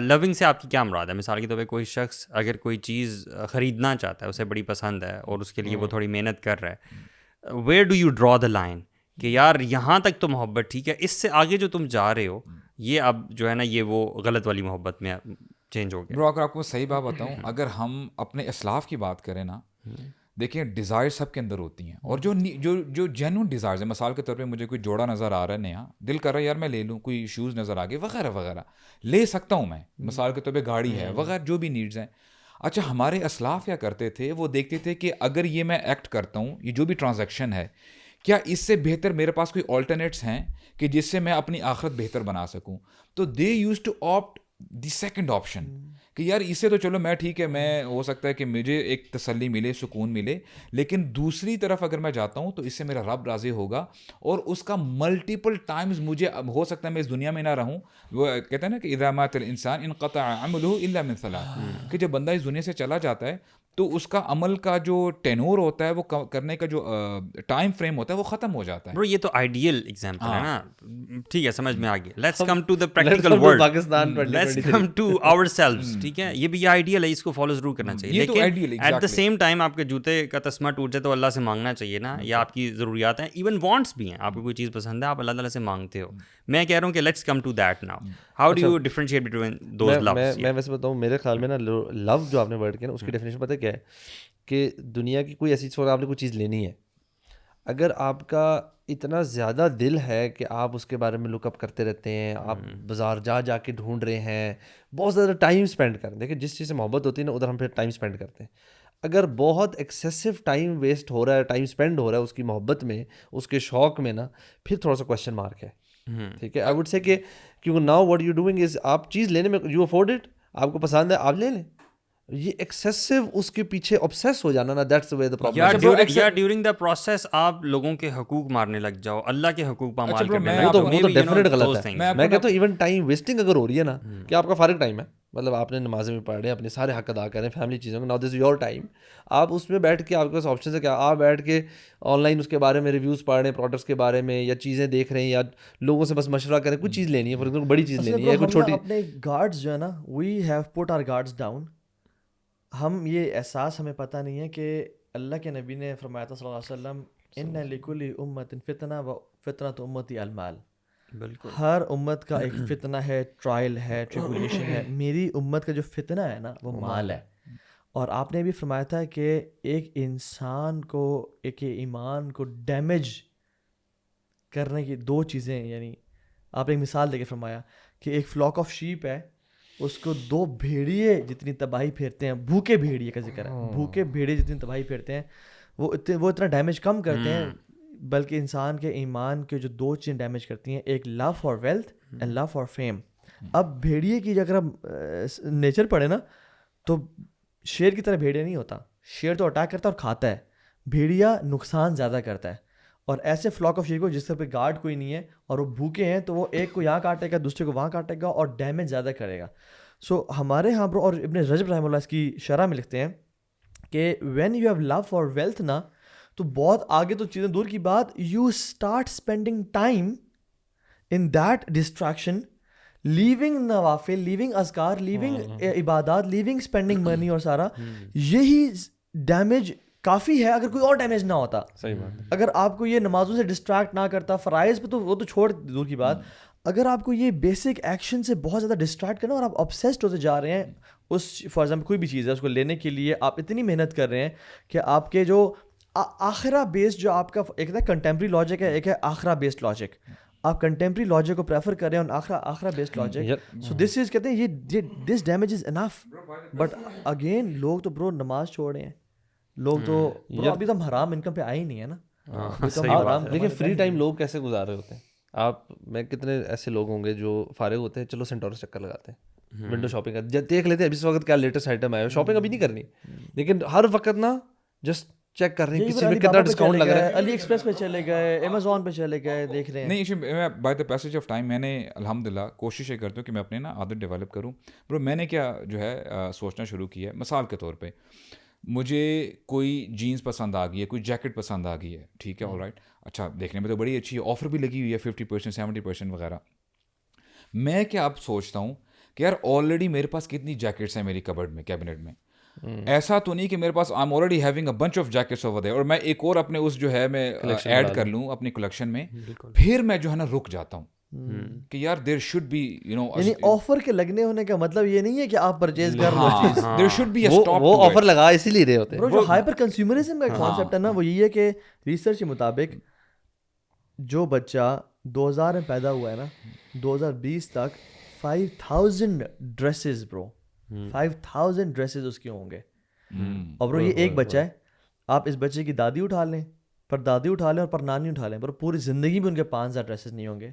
لونگ سے آپ کی کیا مراد ہے؟ مثال کے طور پہ کوئی شخص اگر کوئی چیز خریدنا چاہتا ہے, اسے بڑی پسند ہے اور اس کے لیے وہ تھوڑی محنت کر رہا ہے, where do you draw the line کہ یار یہاں تک تو محبت ٹھیک ہے, اس سے آگے جو تم جا رہے ہو یہ اب جو ہے نا یہ وہ غلط والی محبت میں چینج ہو گیا. برو اگر آپ کو صحیح بات بتاؤں, اگر ہم اپنے اسلاف کی بات کریں نا, دیکھیں ڈیزائر سب کے اندر ہوتی ہیں, اور جو جینوئن ڈیزائرز ہیں, مثال کے طور پہ مجھے کوئی جوڑا نظر آ رہا ہے نیا, دل کر رہا ہے یار میں لے لوں, کوئی شوز نظر آ گئے وغیرہ وغیرہ, لے سکتا ہوں میں, مثال کے طور پہ گاڑی ہے وغیرہ جو بھی نیڈز ہیں. اچھا ہمارے اسلاف کیا کرتے تھے, وہ دیکھتے تھے کہ اگر یہ میں ایکٹ کرتا ہوں, یہ جو بھی ٹرانزیکشن ہے, کیا اس سے بہتر میرے پاس کوئی آلٹرنیٹس ہیں کہ جس سے میں اپنی آخرت بہتر بنا سکوں. تو they use to opt the second option کہ یار اس سے تو چلو میں ٹھیک ہے, میں ہو سکتا ہے کہ مجھے ایک تسلی ملے, سکون ملے, لیکن دوسری طرف اگر میں جاتا ہوں تو اس سے میرا رب راضی ہوگا, اور اس کا ملٹیپل ٹائمز مجھے ہو سکتا ہے میں اس دنیا میں نہ رہوں. وہ کہتے ہیں نا کہ اذا مات الانسان انقطع عمله الا من ثلاث, کہ جب بندہ اس دنیا سے چلا جاتا ہے تو اس کا عمل کا جو ٹینور ہوتا ہے, وہ کرنے کا جو ٹائم فریم ہوتا ہے, وہ ختم ہو جاتا ہے. برو یہ تو آئیڈیل ایگزامپل ہے نا, ٹھیک ہے سمجھ میں آ گیا. Let's come to the practical world, let's come to ourselves, ٹھیک ہے یہ بھی آئیڈیل ہے, اس کو فالو ضرور کرنا چاہیے, لیکن ایٹ دا سیم ٹائم آپ کے جوتے کا تسمہ ٹوٹ جائے تو اللہ سے مانگنا چاہیے نا, یا آپ کی ضروریات ہیں, ایون وانٹس بھی ہیں, آپ کو کوئی چیز پسند ہے آپ اللہ تعالیٰ سے مانگتے ہو. میں کہہ رہا ہوں کہ let's come to that now. How do you differentiate between those loves? میں ویسے بتاؤں, میرے خیال میں نا لو جو آپ نے ورڈ کیا نا, اس کی ڈیفینیشن پتہ کیا ہے, کہ دنیا کی کوئی ایسی چیز, آپ نے کوئی چیز لینی ہے, اگر آپ کا اتنا زیادہ دل ہے کہ آپ اس کے بارے میں لک اپ کرتے رہتے ہیں, آپ بازار جا کے ڈھونڈ رہے ہیں, بہت زیادہ ٹائم اسپینڈ کریں. دیکھیں جس چیز سے محبت ہوتی ہے نا, ادھر ہم پھر ٹائم اسپینڈ کرتے ہیں. اگر بہت ایکسیسو ٹائم ویسٹ ہو رہا ہے, ٹائم اسپینڈ ہو رہا ہے اس کی محبت میں, اس کے شوق میں نا, پھر تھوڑا سا کویشچن مارک ہے. ٹھیک ہے, آئی وڈ سے کہ کیونکہ now what you doing is, آپ چیز لینے میں یو افورڈ اٹ, آپ کو پسند ہے آپ لے لیں. یہ ایکسیسو اس کے پیچھے obsess ہو جانا نا, دیٹس وے دی پرابلم. یا ڈیورنگ دا پروسیس آپ لوگوں کے حقوق مارنے لگ جاؤ, اللہ کے حقوق پامال کرنے لگ جاؤ, وہ تو ڈیفینیٹ غلط ہے. میں کہتا ہوں ایون ٹائم ویسٹنگ اگر ہو رہی ہے نا, کہ آپ کا فارغ ٹائم ہے, مطلب آپ نے نمازیں بھی پڑھ رہے ہیں, اپنے سارے حق ادا کر رہے ہیں, فیملی چیزوں میں, now this is your time, آپ اس میں بیٹھ کے, آپ کے پاس آپشن ہے کیا, آپ بیٹھ کے آن لائن اس کے بارے میں ریویوز پڑھ رہے ہیں, پروڈکٹس کے بارے میں, یا چیزیں دیکھ رہے ہیں, یا لوگوں سے بس مشورہ کریں, کچھ چیز لینی ہے, فار ایگزامپل بڑی چیز لینی ہے, کوئی چھوٹی. اپنے گارڈز جو ہے نا, we have put our guards down. ہم یہ احساس ہمیں پتہ نہیں ہے کہ اللہ کے نبی نے فرمایا تھا صلی اللہ علیہ وسلم, ان لکل امت فتنہ و فتنۃ امتی المال. بالکل ہر امت کا ایک فتنہ ہے, ٹرائل ہے, ٹریبولیشن ہے. میری امت کا جو فتنہ ہے نا وہ مال ہے. اور آپ نے بھی فرمایا تھا کہ ایک انسان کو, ایک ایمان کو ڈیمیج کرنے کی دو چیزیں, یعنی آپ نے ایک مثال دے کے فرمایا کہ ایک فلاک آف شیپ ہے, اس کو دو بھیڑیے جتنی تباہی پھیرتے ہیں, بھوکے بھیڑیے کا ذکر ہے, بھوکے بھیڑیے جتنی تباہی پھیرتے ہیں, وہ اتنا ڈیمیج کم کرتے ہیں, بلکہ انسان کے ایمان کے جو دو چیزیں ڈیمیج کرتی ہیں, ایک love for wealth and love for fame. اب بھیڑیے کی اگر ہم نیچر پڑھے نا, تو شیر کی طرح بھیڑیا نہیں ہوتا. شیر تو اٹیک کرتا ہے اور کھاتا ہے, بھیڑیا نقصان زیادہ کرتا ہے. اور ایسے فلاک آف شیپ کو جس پہ گارڈ کوئی نہیں ہے اور وہ بھوکے ہیں, تو وہ ایک کو یہاں کاٹے گا, دوسرے کو وہاں کاٹے گا, اور ڈیمیج زیادہ کرے گا. سو ہمارے یہاں پر, اور ابن رجب رحمہ اللہ اس کی شرح میں لکھتے ہیں کہ when you have love for wealth نا, تو بہت آگے تو چیزیں دور کی بات, you start spending time in that distraction, leaving نوافل, لیونگ اذکار, لیونگ عبادات, لیونگ اسپینڈنگ منی, اور سارا یہی ڈیمیج کافی ہے. اگر کوئی اور ڈیمیج نہ ہوتا, صحیح بات, اگر آپ کو یہ نمازوں سے ڈسٹریکٹ نہ کرتا, فرائض پہ تو وہ تو چھوڑ دور کی بات, اگر آپ کو یہ بیسک ایکشن سے بہت زیادہ ڈسٹریکٹ کرنا اور آپ obsessed ہوتے جا رہے ہیں اس, فار ایگزامپل کوئی بھی چیز ہے, اس کو لینے کے لیے آپ اتنی محنت کر رہے ہیں کہ آپ کے جو آخرہ بیسڈ جو آپ کا ایک ہے کنٹمپری لاجک ہے, ایک ہے آخرہ بیسڈ لاجک, آپ کنٹمپری لاجک کو پریفر کر رہے ہیں اور آخرہ بیسڈ لاجک. سو دس از کہتے ہیں یہ دس damage is enough. But again لوگ تو برو نماز چھوڑ رہے ہیں, لوگ تو ابھی تو ہم حرام انکم پہ آئے ہی نہیں ہے نا. لیکن فری ٹائم لوگ کیسے گزار رہے ہوتے ہیں, آپ میں کتنے ایسے لوگ ہوں گے جو فارغ ہوتے ہیں, چلو سینٹورس چکر لگاتے ہیں, ونڈو شاپنگ دیکھ لیتے ہیں, اب اس وقت کیا لیٹسٹ آئٹم آیا ہے, شاپنگ ابھی نہیں کرنی, لیکن ہر وقت نا جسٹ چیک کر رہے ہیں کس چیز میں کتنا ڈسکاؤنٹ لگ رہا ہے. علی ایکسپریس پہ چلے گئے, امیزون پہ چلے گئے, دیکھ رہے ہیں. نہیں میں by the passage of time میں نے الحمدللہ کوشش یہ کرتا ہوں کہ میں اپنے نا عادت ڈیولپ کروں. برو میں نے کیا جو ہے سوچنا شروع کیا ہے, مثال کے طور پہ مجھے کوئی جینس پسند آ گئی ہے, کوئی جیکٹ پسند آ گئی ہے, ٹھیک ہے, آل رائٹ, اچھا دیکھنے میں تو بڑی اچھی ہے, آفر بھی لگی ہوئی ہے 50% 70% وغیرہ. میں کیا اب سوچتا ہوں کہ یار آلریڈی میرے پاس کتنی جیکٹس ہیں میری کبرڈ میں, کیبنٹ میں. ایسا تو نہیں کہ میرے پاس I am already having a bunch of jackets over there, اور میں ایک اور اپنے اس جو ہے میں ایڈ کر لوں اپنی کلیکشن میں. پھر میں جو ہے نا رک جاتا ہوں کہ یار there should be you know, یعنی آفر کے لگنے ہونے کا مطلب یہ نہیں ہے کہ آپ پرچیز کر لو چیز, there should be a stop. وہ آفر لگا اسی لیے رہے ہوتے ہیں. جو ہائپر کنزیومرزم کا کانسیپٹ ہے نا, وہ یہی ہے کہ ریسرچ کے مطابق جو بچہ 2000 میں پیدا ہوا ہے نا, 2020 تک 5000 ڈریسز برو, 5000 ڈریسز اس کے ہوں گے. اور برو یہ ایک بچہ ہے, آپ اس بچے کی دادی اٹھا لیں, پر دادی اٹھا لیں اور پر نانی اٹھا لیں, پر پوری زندگی میں ان کے 5000 ڈریسز نہیں ہوں گے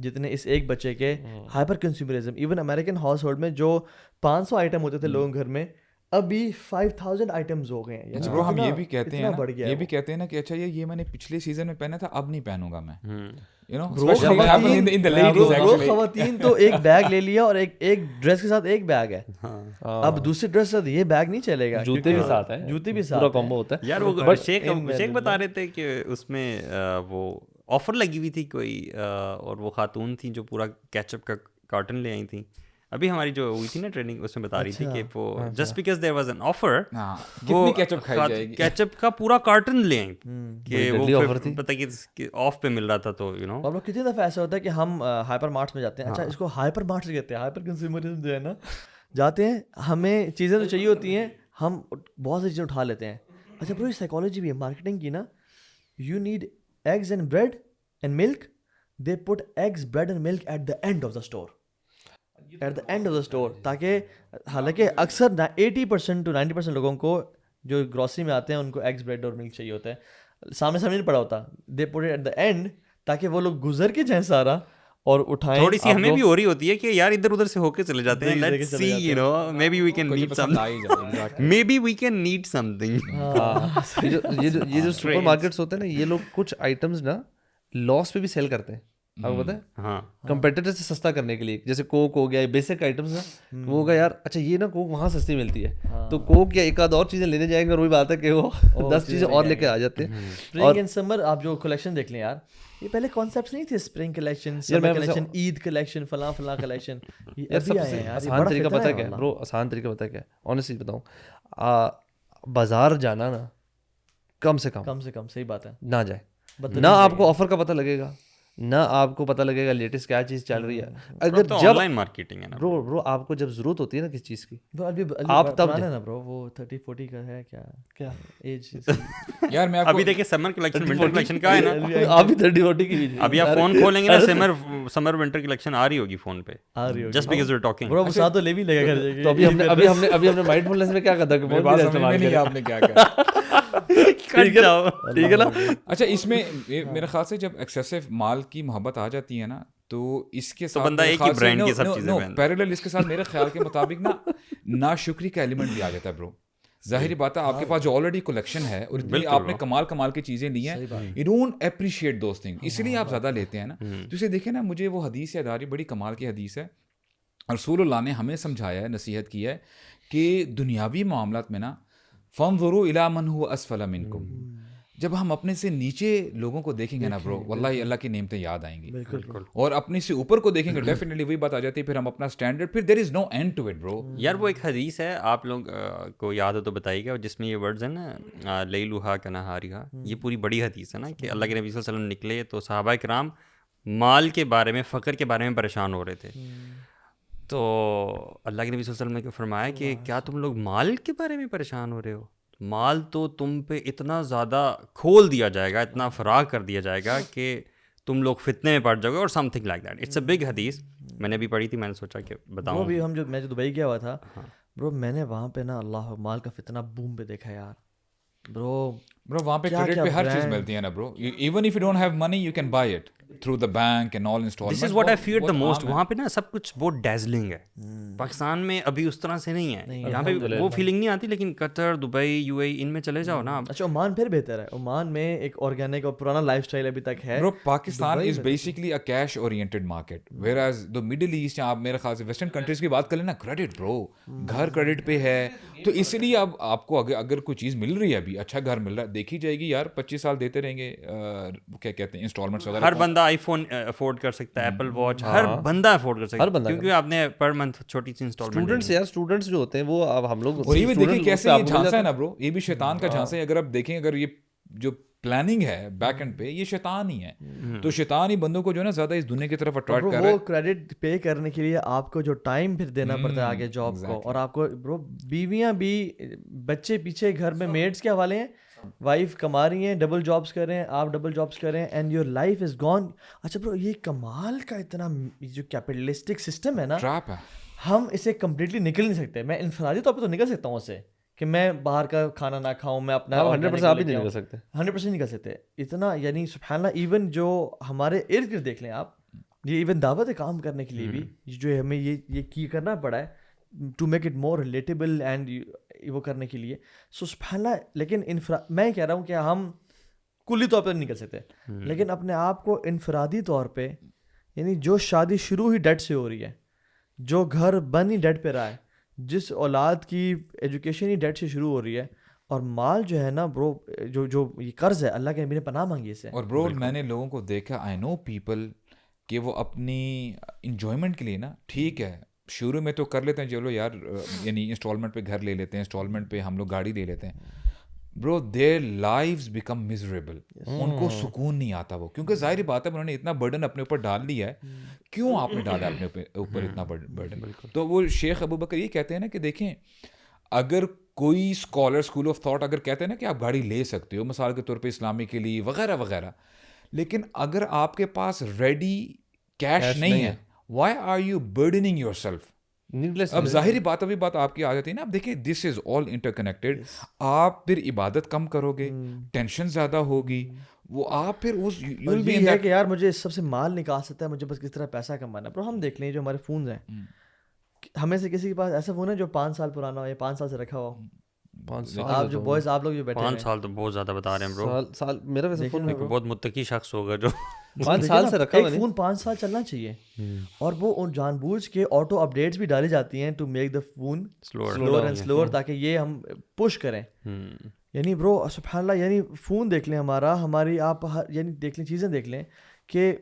جتنے اس ایک بچے کے. Hyper consumerism, even American house hold میں جو 500 آئٹم ہوتے تھے لوگوں کے گھر میں, ابھی 5000 آئٹمز ہو گئے ہیں. برو ہم یہ بھی کہتے ہیں نا, یہ بھی کہتے ہیں نا کہ اچھا یہ میں نے پچھلے سیزن میں پہنا تھا, اب نہیں پہنوں گا میں, یو نو. خواتین تو ایک بیگ لے لیا اور ایک ڈریس کے ساتھ ایک بیگ ہے, اب دوسری ڈریس سے یہ بیگ نہیں چلے گا, جوتے بھی ساتھ ہیں, جوتے بھی پورا ساتھ کامبو ہوتا ہے. یار وہ شیخ بتا رہے تھے کہ اس میں وہ آفر لگی ہوئی تھی کوئی, اور وہ خاتون تھیں جو پورا کیچپ کا کارٹن لے آئی تھیں. ابھی ہماری جو ہوئی تھی نا ٹریننگ, اس میں بتا رہی تھی کہ وہ just because there was an offer, کتنی کیچپ کھائی جائے گی, کیچپ کا پورا کارٹن لے آئیں کہ وہ پتہ کہ آف پہ مل رہا تھا, تو یو نو. اور کتنی دفعہ ایسا ہوتا ہے کہ ہم ہائپر مارٹس میں جاتے ہیں, اچھا اس کو ہائپر مارٹس کہتے ہیں, ہائپر کنزیومرزم جو ہے نا, جاتے ہیں, ہمیں چیزیں تو چاہیے ہوتی ہیں, ہم بہت سی چیزیں اٹھا لیتے ہیں. اچھا برو یہ سائیکالوجی بھی ہے مارکیٹنگ کی نا, you need eggs and bread and milk, they put eggs bread and milk at the end of the store, at the end of the store, تاکہ حالانکہ اکثر 80% to 90% لوگوں کو جو گروسری میں آتے ہیں ان کو ایگز بریڈ اور ملک چاہیے ہوتا ہے, سامنے سامنے نہیں پڑا ہوتا, they put it at the end تاکہ وہ لوگ گزر کے جائیں سارا اور اٹھائیں. تھوڑی سی ہمیں بھی ہو رہی ہوتی ہے کہ یار ادھر ادھر سے ہو کے چلے جاتے ہیں, let's see you know maybe we can need some, maybe we can need something. یہ جو سپر مارکیٹس ہوتے ہیں نا, یہ لوگ کچھ آئٹمس نا لاس پہ بھی سیل کرتے ہیں, آپ کو پتہ ہے, ہاں کمپیٹیٹر سے سستا کرنے کے لیے. جیسے کوک ہو گیا, بیسک آئٹمس نا, وہ ہوگا یار اچھا یہ نا کوک وہاں سستی ملتی ہے, تو کوک یا ایک آدھ اور چیزیں لینے جائیں گے, اور وہی بات ہے کہ وہ 10 چیزیں اور لے کے آ جاتے ہیں. اسپرنگ اینڈ سمر آپ جو کلیکشن دیکھ لیں یار, یہ پہلے کانسیپٹس نہیں تھے, اسپرنگ کلیکشن, سمر کلیکشن, عید کلیکشن, فلاں فلاں کلیکشن. یار سب سے آسان طریقہ پتہ کیا ہے برو, آسان طریقہ پتہ کیا ہے, آنیسٹلی بتاؤں, بازار جانا نا کم سے کم صحیح بات ہے, نہ جائے, نہ آپ کو آفر کا پتہ لگے گا, نہ آپ کو پتہ لگے گا لیٹسٹ کیا چیز چل رہی ہے. اگر جب آن لائن مارکیٹنگ ہے نا برو آپ کو جب ضرورت ہوتی ہے نا کسی چیز کی, آپ تب نا برو وہ 30-40 کا ہے کیا ایج. یار میں ابھی دیکھیں سمر کلیکشن ونٹر کلیکشن کا ہے نا, آپ بھی 30-40 کی. ابھی آپ فون کھولیں گے نا, سمر ونٹر کلیکشن آ رہی ہوگی فون پہ, just because we are talking. Bro وہ ساتھ تو لے بھی لگا کر. تو ابھی ہم نے مائنڈ فلنس میں کیا کرتا کہ آپ نے کیا کیا, ٹھیک ہے نا. اچھا اس میں میرے خیال سے جب ایکسیسو مال کی محبت آ جاتی ہے نا, تو اس کے ساتھ بندہ ایک ہی برانڈ کی سب چیزیں پیرالل اس کے ساتھ میرے خیال کے مطابق نا ناشکری کا ایلیمنٹ بھی آ جاتا ہے برو. ظاہری بات ہے آپ کے پاس جو آلریڈی کلیکشن ہے اور اتنی آپ نے کمال کی چیزیں لی ہیں, you don't appreciate those thing, اس لیے آپ زیادہ لیتے ہیں نا. تو اسے دیکھیں نا, مجھے وہ حدیث یاد آ رہی, بڑی کمال کی حدیث ہے. رسول اللہ نے ہمیں سمجھایا ہے, نصیحت کی ہے کہ دنیاوی معاملات میں نا فانظروا الی من هو اسفل منکم, جب ہم اپنے سے نیچے لوگوں کو دیکھیں گے نا برو, واللہ اللہ کی نعمتیں یاد آئیں گی. بالکل. اور اپنے سے اوپر کو دیکھیں گے, ڈیفینیٹلی وہی بات آ جاتی ہے, پھر ہم اپنا اسٹینڈرڈ, پھر دیر از نو اینڈ ٹو اٹ برو. یار وہ ایک حدیث ہے, آپ لوگ کو یاد ہو تو بتائیے گا, جس میں یہ ورڈز ہیں نا لیلوہا کنہاریہا, یہ پوری بڑی حدیث ہے نا کہ اللہ کے نبی صلی اللہ علیہ وسلم نکلے تو صحابہ کرام مال کے بارے میں, فقر کے بارے میں پریشان ہو رہے تھے. تو اللہ کے نبی صلی اللہ علیہ وسلم نے فرمایا کہ کیا تم لوگ مال کے بارے میں پریشان ہو رہے ہو, مال تو تم پہ اتنا زیادہ کھول دیا جائے گا, اتنا فراغ کر دیا جائے گا کہ تم لوگ فتنے میں پڑ جاؤ گے, اور something like that. It's a big حدیث, میں نے ابھی پڑھی تھی, میں نے سوچا کہ بتاؤں. ابھی میں جو دبئی گیا ہوا تھا برو, میں نے وہاں پہ نا اللہ مال کا فتنہ بوم پہ دیکھا یار. برو وہاں پہ کریڈٹ پہ ہر چیز ملتی ہے نا برو, even if you don't have money you can buy it. through the bank and all installments. This is what I feared the most. وہاں پہ نا سب کچھ بہت ڈیزلنگ ہے. پاکستان میں ابھی اس طرح سے نہیں ہے, یہاں پہ وہ فیلنگ نہیں آتی, لیکن قطر, دبئی, یو اے ان میں چلے جاؤ نا. اچھا عمان پھر بہتر ہے, عمان میں ایک آرگینک اور پرانا لائف اسٹائل ابھی تک ہے. Bro, Pakistan is basically a cash oriented market, whereas the Middle East آپ میرے خیال سے ویسٹرن کنٹریز کی بات کر لیں نا, کریڈٹ برو, گھر کریڈٹ پہ ہے, تو اس لیے اب آپ کو اگر کوئی چیز مل رہی ہے, ابھی اچھا گھر مل رہا ہے, دیکھی جائے گی یار 25 سال دیتے رہیں گے, کیا کہتے ہیں انسٹالمنٹس وغیرہ. ہر بندہ آئی فون افورڈ کر سکتا ہے, ایپل واچ ہر بندہ افورڈ کر سکتا ہے, کیونکہ آپ نے پر منتھ چھوٹی سی انسٹالمنٹ. اسٹوڈنٹس جو ہوتے ہیں وہ اب ہم لوگ, اور یہ بھی دیکھیں کیسے یہ جھانسا ہے نا برو, یہ بھی شیطان کا جھانسا ہے. اگر آپ دیکھیں, اگر یہ جو پلاننگ ہے بیک اینڈ پہ, یہ شیطان ہی ہے, تو شیطان ہی بندوں کو جو ہے نا زیادہ اس دنیا کی طرف اٹریکٹ کر رہا ہے. وہ کریڈٹ پے کرنے کے لیے آپ کو جو ٹائم پھر دینا پڑتا ہے آگے جاب کو, اور آپ کو برو بیویاں بھی, بچے پیچھے گھر میں میڈس کے حوالے ہیں, وائف کما رہی ہیں, ڈبل جابس کر رہے ہیں, آپ ڈبل جابس کر رہے ہیں, and your life is gone. اچھا برو, یہ کمال کا اتنا جو کیپٹلسٹک سسٹم ہے نا, ٹریپ ہے, ہم اسے کمپلیٹلی نکل نہیں سکتے. میں انفرادی طور پہ تو نکل سکتا ہوں اسے, کہ میں باہر کا کھانا نہ کھاؤں, میں اپنا 100% آپ ہی نہیں نکل سکتے, 100% نکل سکتے اتنا. یعنی سبحان اللہ, ایون جو ہمارے ارد گرد دیکھ لیں آپ, یہ ایون دعوت کام کرنے کے لیے بھی جو ہمیں یہ کرنا پڑا ہے to make it more relatable and وہ کرنے کے لیے. سو سبحان اللہ. لیکن میں کہہ رہا ہوں کہ ہم کلی طور پہ نہیں کر سکتے, لیکن اپنے آپ کو انفرادی طور پہ, یعنی جو شادی شروع ہی ڈیٹ سے ہو رہی ہے, جو گھر بن ہی ڈیٹ پہ رہا ہے, جس اولاد کی ایجوکیشن ہی ڈیٹ سے شروع ہو رہی ہے, اور مال جو ہے نا برو, جو یہ قرض ہے, اللہ کے نبی نے پناہ مانگی اسے. اور برو میں نے لوگوں کو دیکھا, آئی نو پیپل, کہ وہ اپنی انجوائمنٹ کے لیے نا, ٹھیک ہے شروع میں تو کر لیتے ہیں, چلو یار یعنی انسٹالمنٹ پہ گھر لے لیتے ہیں, انسٹالمنٹ پہ ہم لوگ گاڑی لے لیتے ہیں. برو دیئر لائفز بیکم مزریبل, ان کو سکون نہیں آتا وہ, کیونکہ ظاہری بات ہے انہوں نے اتنا برڈن اپنے اوپر ڈال لیا ہے. کیوں آپ نے ڈالا اپنے اوپر اتنا برڈن؟ تو وہ شیخ ابو بکر یہ کہتے ہیں نا کہ دیکھیں, اگر کوئی اسکالر, اسکول آف تھاٹ اگر کہتے ہیں نا کہ آپ گاڑی لے سکتے ہو مثال کے طور پہ اسلامی کے لیے وغیرہ وغیرہ, لیکن اگر آپ کے پاس ریڈی کیش نہیں ہے, why are you burdening yourself? اب ظاہری بات, ابھی بات آپ کی آ جاتی ہے نا, اب دیکھیں دس از آل انٹر کنیکٹڈ. آپ پھر عبادت کم کرو گے, ٹینشن زیادہ ہوگی, وہ آپ پھر اس یہ ہے کہ یار مجھے اس سب سے مال نکال سکتا ہے, مجھے بس کس طرح پیسہ کمانا ہے. پر ہم دیکھ لیں جو ہمارے فونز ہیں, ہمیں سے کسی کے پاس ایسا فون ہے جو 5 سال پرانا ہو یا 5 سال سے رکھا ہو. 5 سال آپ جو بوائز, آپ لوگ جو بیٹھے 5 سال تو بہت زیادہ بتا رہے ہیں برو. سال میرا ویسے فون میں بہت متقی شخص ہوگا جو 5 سال سے رکھا ہوا ہے. فون 5 سال چلنا چاہیے, اور وہ جان بوجھ کے آٹو اپڈیٹس بھی ڈالی جاتی ہیں to make the phone slower and slower, تاکہ یہ ہم پش کریں. یعنی برو سبحان اللہ, یعنی فون دیکھ لیں ہمارا, ہماری آپ یعنی دیکھ لیں, چیزیں دیکھ لیں کہ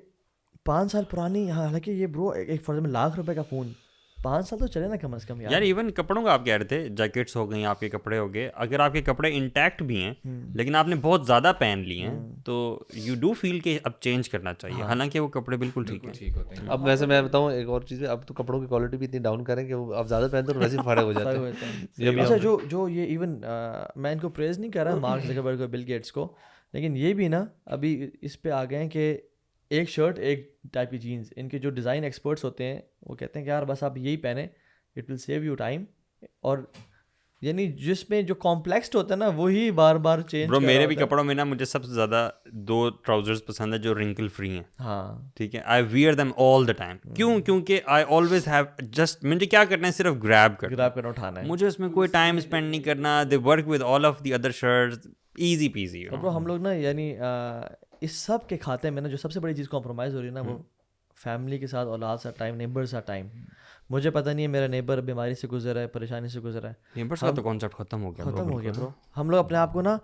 5 سال پرانی, حالانکہ یہ برو ایک فرض میں ₹1,00,000 کا فون 5 سال تو چلے نا کم از کم یار. ایون کپڑوں کا آپ کہہ رہے تھے, جیکٹس ہو گئی, آپ کے کپڑے ہو گئے, اگر آپ کے کپڑے انٹیکٹ بھی ہیں لیکن آپ نے بہت زیادہ پہن لیے ہیں, تو یو ڈو فیل کہ اب چینج کرنا چاہیے, حالانکہ وہ کپڑے بالکل ٹھیک ہیں. اب ویسے میں بتاؤں ایک اور چیز ہے, اب تو کپڑوں کی کوالٹی بھی اتنی ڈاؤن کریں کہ وہ اب زیادہ پہنتے تو ویسے ہی پھاڑے ہو جاتے ہیں. اچھا جو یہ ایون میں ان کو پریز نہیں کر رہا مارک زکربرگ کو, بل گیٹس کو, لیکن یہ بھی نا ابھی اس پہ آ گئے ہیں کہ ایک شرٹ ایک ٹائپ کی جینس. ان کے جو ڈیزائن ایکسپرٹس ہوتے ہیں وہ کہتے ہیں کہ یار بس آپ یہی پہنیں, it will save you time. اور یعنی جس میں جو کمپلیکسڈ ہوتا ہے نا وہی بار بار چینج. برو میرے بھی کپڑوں میں نا مجھے سب سے زیادہ 2 ٹراؤزرز پسند ہے جو رنکل فری ہیں. ہاں ٹھیک ہے, I wear them all the time. کیوں؟ کیونکہ آئی آلویز ہیو جسٹ, مجھے کیا کرنا ہے, صرف گریب کرنا اٹھانا ہے, مجھے اس میں کوئی ٹائم اسپینڈ نہیں کرنا. They work with all of the other shirts, easy peasy. برو ہم لوگ نا یعنی اس سب کے کھاتے میں نا جو سب سے بڑی چیز کمپرومائز ہو رہی ہے نا, وہ فیملی کے ساتھ, اولاد سا ٹائم, نیبر سا ٹائم. مجھے پتہ نہیں ہے میرا نیبر بیماری سے گزر رہا ہے, پریشانی سے گزر رہا ہے, نیبرس کا تو کانسیپٹ ختم ہو گیا برو. ہم لوگ اپنے آپ کو نا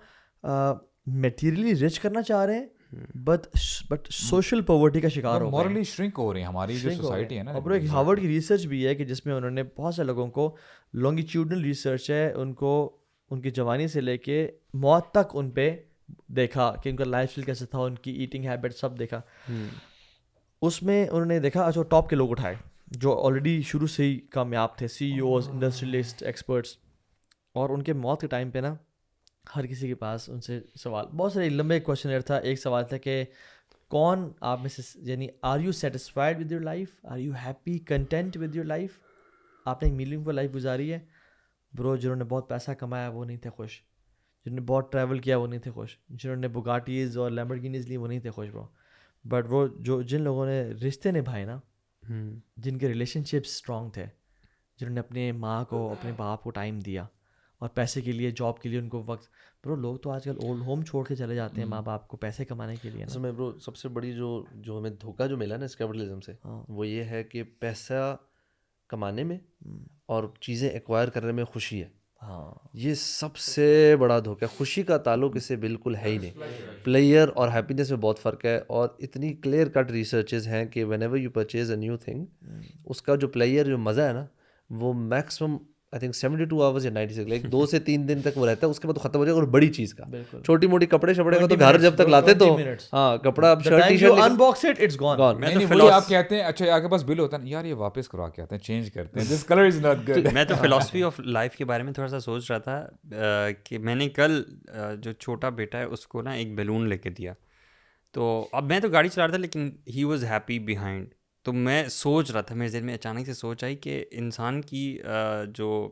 میٹیریلی رچ کرنا چاہ رہے ہیں, بٹ سوشل پاورٹی کا شکار ہو گئے, مورلی شرنک ہو رہے ہیں ہماری جو سوسائٹی ہے نا. اور ایک ہارورڈ کی ریسرچ بھی ہے کہ جس میں انہوں نے بہت سے لوگوں کو, لانگیٹیوڈنل ریسرچ ہے, ان کو ان کی جوانی سے لے کے موت تک ان پہ دیکھا کہ ان کا لائف اسٹائل کیسا تھا, ان کی ایٹنگ ہیبٹ سب دیکھا. اس میں انہوں نے دیکھا اچھا ٹاپ کے لوگ اٹھائے جو آلریڈی شروع سے ہی کامیاب تھے, سی ای اوز, انڈسٹریلسٹ, ایکسپرٹس, اور ان کے موت کے ٹائم پہ نا ہر کسی کے پاس ان سے سوال, بہت سارے لمبے کویشچنر تھا. ایک سوال تھا کہ کون آپ میں سے, یعنی are you satisfied with your life, are you happy, content with your life, آپ نے ایک میلنگ فل لائف گزاری ہے. برو جنہوں نے بہت پیسہ کمایا وہ نہیں تھے خوش, جنہوں نے بہت ٹریول کیا وہ نہیں تھے خوش, جنہوں نے بگاٹیز اور لیمبورگینیز لی وہ نہیں تھے خوش. برو بٹ وہ جن لوگوں نے رشتے نبھائے نا, جن کے ریلیشن شپس اسٹرانگ تھے, جنہوں نے اپنے ماں کو اپنے باپ کو ٹائم دیا اور پیسے کے لیے جاب کے لیے ان کو وقت, برو لوگ تو آج کل اولڈ ہوم چھوڑ کے چلے جاتے ہیں ماں باپ کو پیسے کمانے کے لیے. اصل میں برو سب سے بڑی جو ہمیں دھوکہ جو ملا نا اس کیپٹلزم سے, وہ یہ ہے کہ پیسہ کمانے میں اور چیزیں ایکوائر کرنے میں خوشی ہے. ہاں, یہ سب سے بڑا دھوکہ ہے. خوشی کا تعلق اس سے بالکل ہے ہی نہیں. پلیئر اور ہیپینس میں بہت فرق ہے, اور اتنی کلیئر کٹ ریسرچز ہیں کہ whenever you purchase a new thing, اس کا جو پلیئر جو مزہ ہے نا وہ میکسیمم آئی تھنک 72 آورز یا 96 لائک 2 سے 3 دن تک وہ رہتا ہے, اس کے بعد تو ختم ہو جائے گا. اور بڑی چیز کا چھوٹی موٹی کپڑے شپڑے کا تو گھر جب تک لاتے تو ہاں کپڑا اب shirt T-shirt unbox it it's gone. وہی آپ کہتے ہیں اچھا آپ کے پاس بل ہوتا ہے یار یہ واپس کروا کے آتے ہیں چینج کرتے ہیں, دس کلر از ناٹ گڈ. میں تو فلاسفی آف لائف کے بارے میں تھوڑا سا سوچ رہا تھا کہ میں نے کل جو چھوٹا بیٹا ہے اس کو نا ایک بیلون لے کے دیا, تو اب میں تو گاڑی چلا رہا تھا لیکن ہی واز ہیپی بیہائنڈ. تو میں سوچ رہا تھا, میرے ذہن میں اچانک سے سوچ آئی کہ انسان کی جو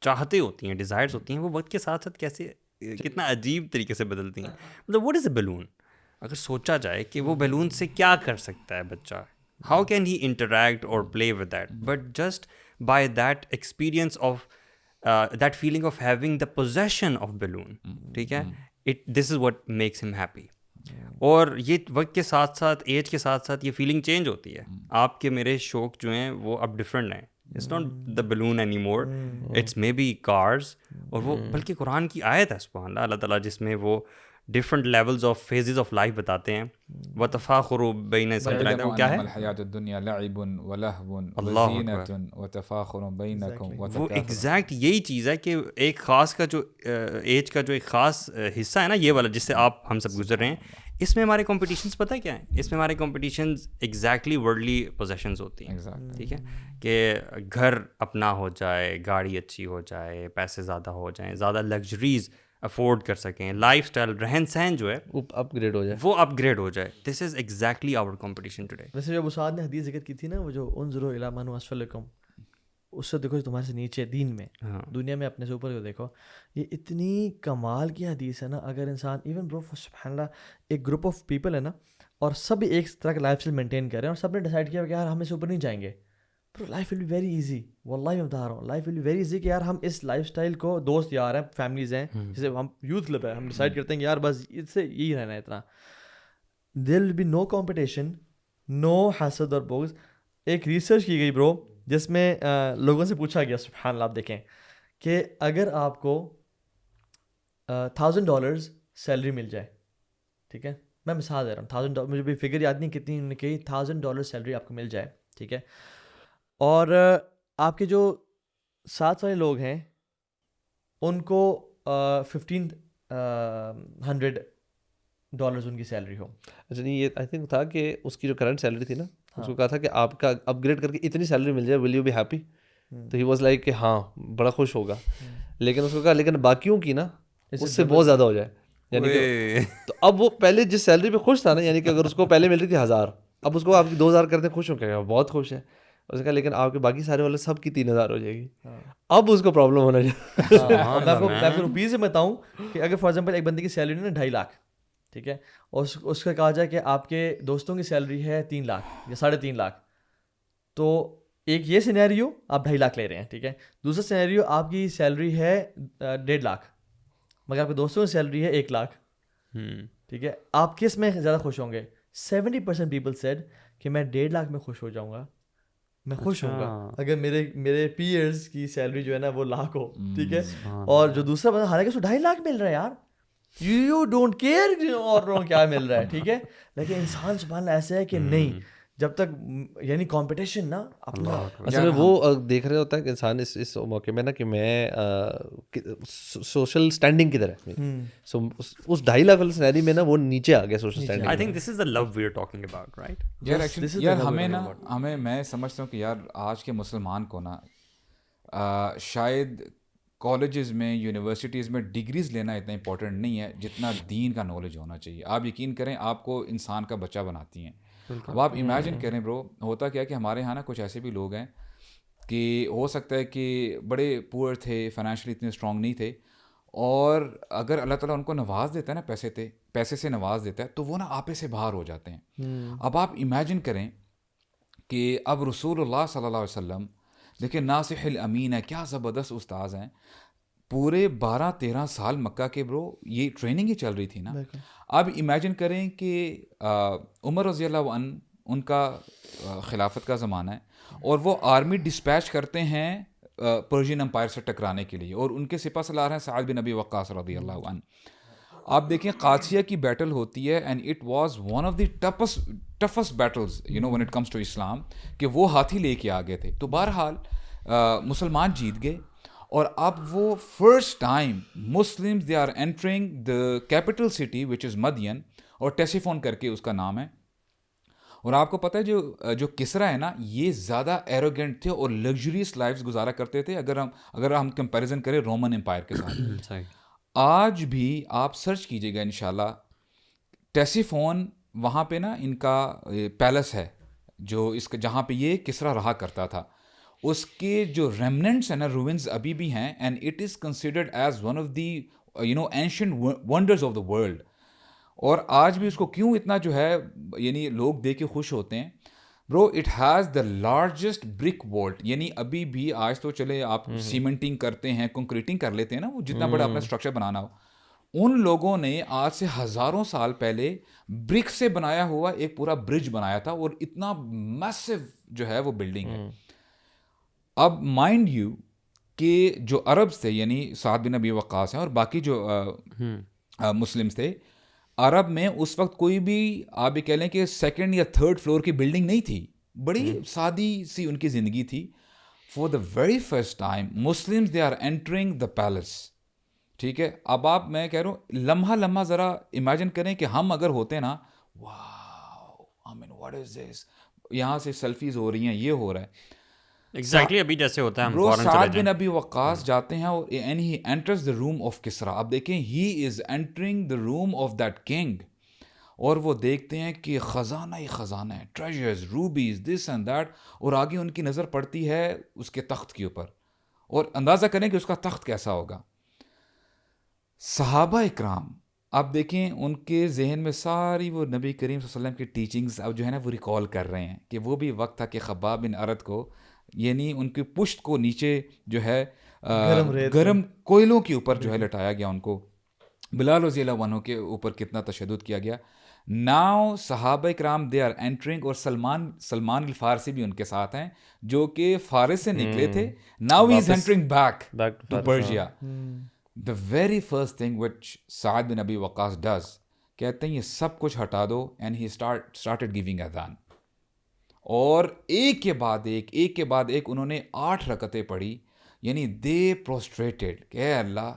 چاہتے ہوتی ہیں, ڈیزائرز ہوتی ہیں, وہ وقت کے ساتھ ساتھ کیسے کتنا عجیب طریقے سے بدلتی ہیں. مطلب واٹ از اے بیلون, اگر سوچا جائے کہ وہ بیلون سے کیا کر سکتا ہے بچہ, ہاؤ کین ہی انٹریکٹ اور play with that, but just by that experience of that feeling of having the position of balloon, ٹھیک ہے, دس is what makes him happy. اور یہ وقت کے ساتھ ساتھ ایج کے ساتھ ساتھ یہ فیلنگ چینج ہوتی ہے. آپ کے میرے شوق جو ہیں وہ اب ڈفرینٹ ہیں. It's not the balloon anymore, it's maybe cars. اور وہ بلکہ قرآن کی آیت ہے سبحان اللہ, اللہ تعالیٰ جس میں وہ different levels of phases of life بتاتے ہیں. وتفاخر بین کیا ہے الحیات الدنیا لعب ولہو وزینۃ وتفاخر بینکم. وہ ایگزیکٹ یہی چیز ہے کہ ایک خاص کا جو ایج کا جو ایک خاص حصہ ہے نا یہ والا جس سے آپ ہم سب گزر رہے ہیں, اس میں ہمارے کمپٹیشنس پتہ کیا ہیں, اس میں ہمارے کمپٹیشنز ایگزیکٹلی ورلڈلی پوزیشنز ہوتی ہیں. ٹھیک ہے, کہ گھر اپنا ہو جائے, گاڑی اچھی ہو جائے, پیسے زیادہ ہو جائیں, زیادہ لگژریز افورڈ کر سکیں, لائف اسٹائل رہن سہن جو ہے اپ گریڈ ہو جائے, وہ اپ گریڈ ہو جائے. This is exactly our competition today. ویسے جو ابو سعد نے حدیث ذکر کی تھی نا, وہ جو انظروا الی من هو اسفل لکم, اس سے دیکھو تمہارے سے نیچے دین میں, دنیا میں اپنے سے اوپر کو دیکھو, یہ اتنی کمال کی حدیث ہے نا. اگر انسان ایون برو سبحان اللہ ایک گروپ آف پیپل ہے نا, اور سب ایک طرح کا لائف اسٹائل مینٹین کر رہے ہیں, اور سب نے ڈیسائڈ کیا کہ یار ہم اس سے اوپر نہیں جائیں گے, bro life will be very easy. واللہ میں بتا رہا ہوں life will be very easy کہ یار ہم اس لائف اسٹائل کو, دوست یار ہیں, فیملیز ہیں, جیسے ہم یوتھ کلب ہے, ہم ڈیسائڈ کرتے ہیں کہ یار بس اس سے یہی رہنا ہے اتنا. دیر ول بی نو کمپٹیشن, نو حسد اور بغض. ایک ریسرچ کی گئی برو جس میں لوگوں سے پوچھا گیا, سبحان اللہ آپ دیکھیں, کہ اگر آپ کو $1000 سیلری مل جائے, ٹھیک ہے, میں مثال دے رہا ہوں, $1000, مجھے بھی فگر یاد نہیں کتنی انہوں نے کہی, $1000 سیلری آپ کو مل جائے, ٹھیک ہے, اور آپ کے جو ساتھ والے لوگ ہیں ان کو $1500 ان کی سیلری ہو. اچھا نہیں, یہ آئی تھنک تھا کہ اس کی جو کرنٹ سیلری تھی نا, اس کو کہا تھا کہ آپ کا اپ گریڈ کر کے اتنی سیلری مل جائے, ول یو بی ہیپی؟ تو ہی واز لائک کہ ہاں بڑا خوش ہوگا. لیکن اس کو کہا لیکن باقیوں کی نا اس سے بہت زیادہ ہو جائے, یعنی کہ تو اب وہ پہلے جس سیلری پہ خوش تھا نا, یعنی کہ اگر اس کو پہلے مل رہی تھی 1000, اب اس کو آپ کی 2000 کرتے خوش ہو کیا, بہت خوش ہے. اس نے کہا لیکن آپ کے باقی سارے والے سب کی 3000 ہو جائے گی. اب اس کو پرابلم ہونا چاہیے. میں آپ کو روپیز سے بتاؤں کہ اگر فار ایگزامپل ایک بندے کی سیلری نا 2.5 لاکھ, ٹھیک ہے, اور اس کا کہا جائے کہ آپ کے دوستوں کی سیلری ہے 3 لاکھ یا 3.5 لاکھ, تو ایک یہ سینیریو آپ 2.5 لاکھ لے رہے ہیں, ٹھیک ہے. دوسرا سینیریو آپ کی سیلری ہے 1.5 لاکھ مگر آپ کے دوستوں کی سیلری ہے 1 لاکھ, ٹھیک ہے. آپ کس میں زیادہ خوش ہوں گے؟ 70% پیپل سیڈ کہ میں 1.5 لاکھ میں خوش ہو جاؤں گا, میں خوش ہوں گا اگر میرے پیئرز کی سیلری جو ہے نا وہ لاکھ ہو, ٹھیک ہے. اور جو دوسرا بندہ, حالانکہ اس کو 2.5 لاکھ مل رہا ہے یار, یو ڈونٹ کیئر اور کیا مل رہا ہے, ٹھیک ہے. لیکن انسان سبحان اللہ ایسا ہے کہ نہیں, جب تک یعنی کمپٹیشن نا اپنا اصل میں وہ دیکھ رہے ہوتا ہے کہ انسان اس موقع میں نا کہ میں سوشل اسٹینڈنگ کی طرح, سو اس 2.5 لاکھ والی سینیری میں نا وہ نیچے آ گیا social standing. I think this is the love we are talking about, right. یار ہمیں میں سمجھتا ہوں کہ یار آج کے مسلمان کو نا شاید کالجز میں, یونیورسٹیز میں ڈگریز لینا اتنا امپورٹنٹ نہیں ہے جتنا دین کا نالج ہونا چاہیے. آپ یقین کریں آپ کو انسان کا بچہ بناتی ہیں. اب آپ امیجن کریں برو, ہوتا کیا کہ ہمارے یہاں نا کچھ ایسے بھی لوگ ہیں کہ ہو سکتا ہے کہ بڑے پور تھے, فائنینشلی اتنے اسٹرانگ نہیں تھے, اور اگر اللہ تعالیٰ ان کو نواز دیتا ہے نا پیسے سے نواز دیتا ہے تو وہ نا آپے سے باہر ہو جاتے ہیں. اب آپ امیجن کریں کہ اب رسول اللہ صلی اللہ علیہ وسلم دیکھیں ناصح الامین ہے, کیا زبردست استاذ ہیں, پورے 12-13 سال مکہ کے برو یہ ٹریننگ ہی چل رہی تھی نا. اب امیجن کریں کہ عمر رضی اللہ عنہ ان کا خلافت کا زمانہ ہے اور وہ آرمی ڈسپیچ کرتے ہیں پرشین امپائر سے ٹکرانے کے لیے, اور ان کے سپہ سالار ہیں سعد بن ابی وقاص رضی اللہ عنہ. آپ دیکھیں قادسیہ کی بیٹل ہوتی ہے and it was one of the toughest battles when it comes to Islam, کہ وہ ہاتھی لے کے آگے تھے. تو بہرحال مسلمان جیت گئے, اور اب وہ first time Muslims they are entering the capital city which is Madain, اور ٹیسیفون کر کے اس کا نام ہے. اور آپ کو پتہ ہے جو کسرا ہے نا, یہ زیادہ ایروگینٹ تھے اور لگژریس لائفز گزارا کرتے تھے اگر ہم کمپیریزن کریں رومن امپائر کے ساتھ. آج بھی آپ سرچ کیجیے گا انشاءاللہ, ٹیسیفون وہاں پہ نا ان کا پیلس ہے جو اس کا جہاں پہ یہ کسرا رہا کرتا تھا, اس کے جو ریمننٹس ہیں نا روئنز ابھی بھی ہیں, and it is considered as one of the ancient wonders of the world. اور آج بھی اس کو کیوں اتنا جو ہے یعنی لوگ دیکھ کے خوش ہوتے ہیں bro, it has the largest brick vault. یعنی ابھی بھی آج تو چلے آپ سیمنٹنگ کرتے ہیں, کنکریٹنگ کر لیتے ہیں نا, وہ جتنا بڑا اپنا اسٹرکچر بنانا ہو, ان لوگوں نے آج سے ہزاروں سال پہلے برک سے بنایا ہوا ایک پورا برج بنایا تھا, اور اتنا میسو جو ہے وہ بلڈنگ ہے. اب مائنڈ یو کہ جو عربز تھے یعنی سعد بن ابی وقاص ہیں اور باقی جو مسلمز تھے, عرب میں اس وقت کوئی بھی آپ یہ کہہ لیں کہ سیکنڈ یا تھرڈ فلور کی بلڈنگ نہیں تھی, بڑی سادی سی ان کی زندگی تھی. For the very first time Muslims they are entering the palace. ٹھیک ہے, اب آپ میں کہہ رہا ہوں لمحہ ذرا امیجن کریں کہ ہم اگر ہوتے نا, واو آئی مین واٹ از دس, یہاں سے سیلفیز ہو رہی ہیں, یہ ہو رہا ہے ایگزیکٹلی ابھی جیسے ہوتا ہے ہم برو. فوراً چلے سعد جائیں. بن ابی وقاص جاتے ہیں اور and he enters the room of Kisra. اب دیکھیں he is entering the room of that king, اور وہ دیکھتے ہیں کہ خزانہ ہی خزانہ ہے, treasures, rubies, this and that, اور آگے ان کی نظر پڑتی ہے اس کے تخت کے اوپر, اور اندازہ کریں کہ اس کا تخت کیسا ہوگا. صحابہ اکرام آپ دیکھیں ان کے ذہن میں ساری وہ نبی کریم صلی اللہ علیہ وسلم کی ٹیچنگز اب جو ہے نا وہ ریکال کر رہے ہیں کہ وہ بھی وقت تھا کہ خباب بن ارد کو یعنی ان کی پشت کو نیچے جو ہے گرم کوئلوں کے اوپر جو ہے لٹایا گیا, ان کو بلال رضی اللہ عنہ کے اوپر کتنا تشدد کیا گیا. ناؤ صحابہ کرام دے آر انٹرنگ, اور سلمان الفارسی بھی ان کے ساتھ ہیں جو کہ فارس سے نکلے تھے. Now he is entering back to Persia. The very first thing which Saad bin Abi Waqas does, کہتے ہیں یہ سب کچھ ہٹا دو, اینڈ ہی اسٹارٹڈ گیونگ اذان, اور ایک کے بعد ایک انہوں نے 8 رکعتیں پڑھی. یعنی دے پروسٹریٹڈ کہ اے اللہ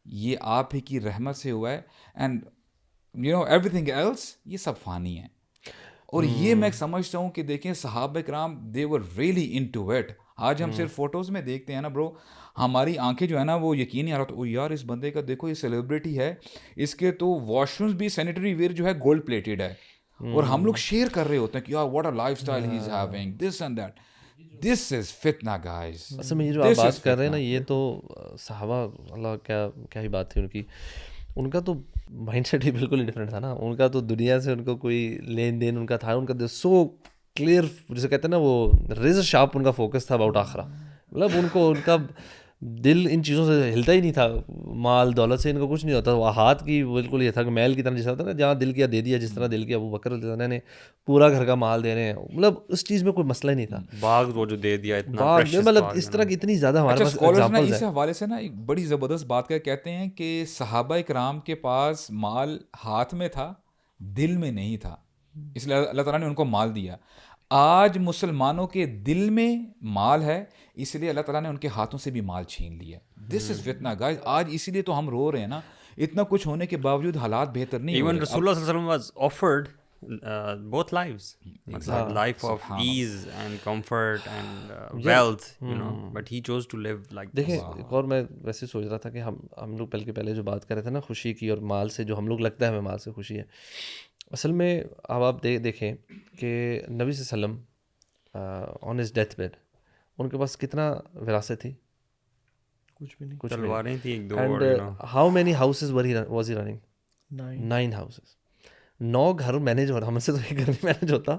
یہ آپ ہی کی رحمت سے ہوا ہے, اینڈ ایوری تھنگ ایلس یہ سب فانی ہے. اور یہ میں سمجھتا ہوں کہ دیکھیں صحابہ کرام دے ور ریئلی انٹو اٹ. آج ہم صرف فوٹوز میں دیکھتے ہیں نا برو, ہماری آنکھیں جو ہے نا وہ یقین نہیں آ رہا تو یار اس بندے کا دیکھو یہ سیلیبریٹی ہے, اس کے تو واش رومز بھی سینیٹری ویئر جو ہے گولڈ پلیٹڈ ہے, اور ہم لوگ شیئر کر رہے ہوتے ہیں کہ یار what a lifestyle he is having, this and that. This is فتنہ گائز. اصل میں یہ جو آپ بات کر رہے ہیں نا, یہ تو صحابہ اللہ کیا ہی بات تھی ان کا تو مائنڈ سیٹ ہی بالکل ڈفرینٹ تھا نا. ان کا تو دنیا سے ان کو کوئی لین دین ان کا تھا, ان کا سو کلیئر جسے کہتے ہیں نا وہ ریزر شارپ ان کا فوکس تھا اباؤٹ آخرہ. مطلب ان کا دل ان چیزوں سے ہلتا ہی نہیں تھا, مال دولت سے ان کو کچھ نہیں ہوتا. وہ ہاتھ کی بالکل یہ تھا کہ میل کی طرح جیسا ہوتا ہے نا, جہاں دل کیا دے دیا, جس طرح دل کیا ابو بکر رضی اللہ عنہ نے پورا گھر کا مال دے رہے ہیں. مطلب اس چیز میں کوئی مسئلہ ہی نہیں تھا. باغ وہ جو دے دیا اتنا مطلب اس طرح کی اتنی زیادہ ہمارے پاس اسکالرز اس حوالے سے نا ایک بڑی زبردست بات کہتے ہیں کہ صحابہ کرام کے پاس مال ہاتھ میں تھا, دل میں نہیں تھا, اس لیے اللہ تعالیٰ نے ان کو مال دیا. آج مسلمانوں کے دل میں مال ہے, اس لیے اللہ تعالیٰ نے ان کے ہاتھوں سے بھی مال چھین لیا. دس از فتنہ گائز. آج اسی لیے تو ہم رو رہے ہیں نا, اتنا کچھ ہونے کے باوجود حالات بہتر نہیں. ایون رسول اللہ صلی اللہ علیہ وسلم was offered both lives, life of ease and comfort and wealth, but he chose to live like this. دیکھیں ایک اور میں ویسے سوچ رہا تھا کہ ہم لوگ پہلے جو بات کر رہے تھے نا خوشی کی اور مال سے, جو ہم لوگ لگتا ہے ہمیں مال سے خوشی ہے, اصل میں اب آپ دیکھیں کہ نبی صلی اللہ علیہ وسلم on his death bad in کے پاس کتنا وراثت تھی, کچھ بھی نہیں. تلواریں تھی ایک دو. And how many houses was he running? 9 houses. 9 گھر مینیج ہو رہا. ہم سے تو ایک گھر نہیں مینیج ہوتا.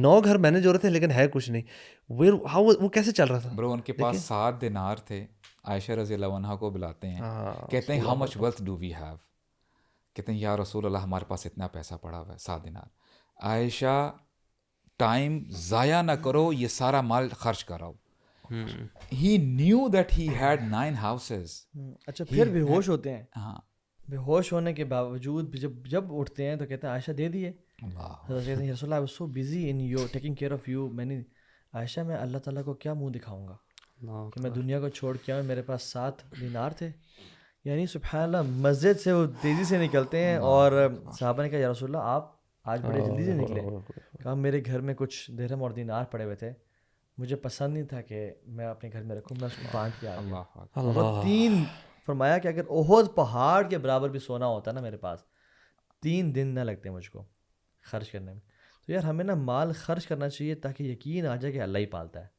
9 گھر مینیج ہو رہے تھے لیکن ہے کچھ نہیں. وہ کیسے چل رہا تھا برو؟ ان کے پاس 7 دینار تھے. عائشہ رضی اللہ عنہا کو بلاتے ہیں, کہتے ہیں how much wealth do we have? کہتے ہیں یا رسول اللہ ہمارے پاس اتنا پیسہ پڑا ہوا ہے 7 دینار. عائشہ ٹائم ضائع نہ کرو, یہ سارا مال خرچ کراؤ. He knew that he had 9 houses. اچھا پھر بے ہوش ہوتے ہیں. ہاں, بے ہوش ہونے کے باوجود جب اٹھتے ہیں تو کہتے ہیں عائشہ دے دیے. کہتے ہیں رسول اللہ I was so busy in you taking care of you. میں نے عائشہ میں اللہ تعالیٰ کو کیا منہ دکھاؤں گا کہ میں دنیا کو چھوڑ کے آؤں, میرے پاس 7 دینار تھے. یعنی سبحان اللہ مسجد سے وہ تیزی سے نکلتے ہیں اور صحابہ نے کہا یا رسول اللہ آپ آج بڑے جلدی سے نکلے. کہا میرے گھر میں کچھ درہم اور دینار پڑے ہوئے تھے, مجھے پسند نہیں تھا کہ میں اپنے گھر میں رکھوں, میں اس کو بانٹ کے آ گیا. اور 3 فرمایا کہ اگر احد پہاڑ کے برابر بھی سونا ہوتا نا میرے پاس 3 دن نہ لگتے مجھ کو خرچ کرنے میں. تو یار ہمیں نا مال خرچ کرنا چاہیے تاکہ یقین آ جائے کہ اللہ ہی پالتا ہے.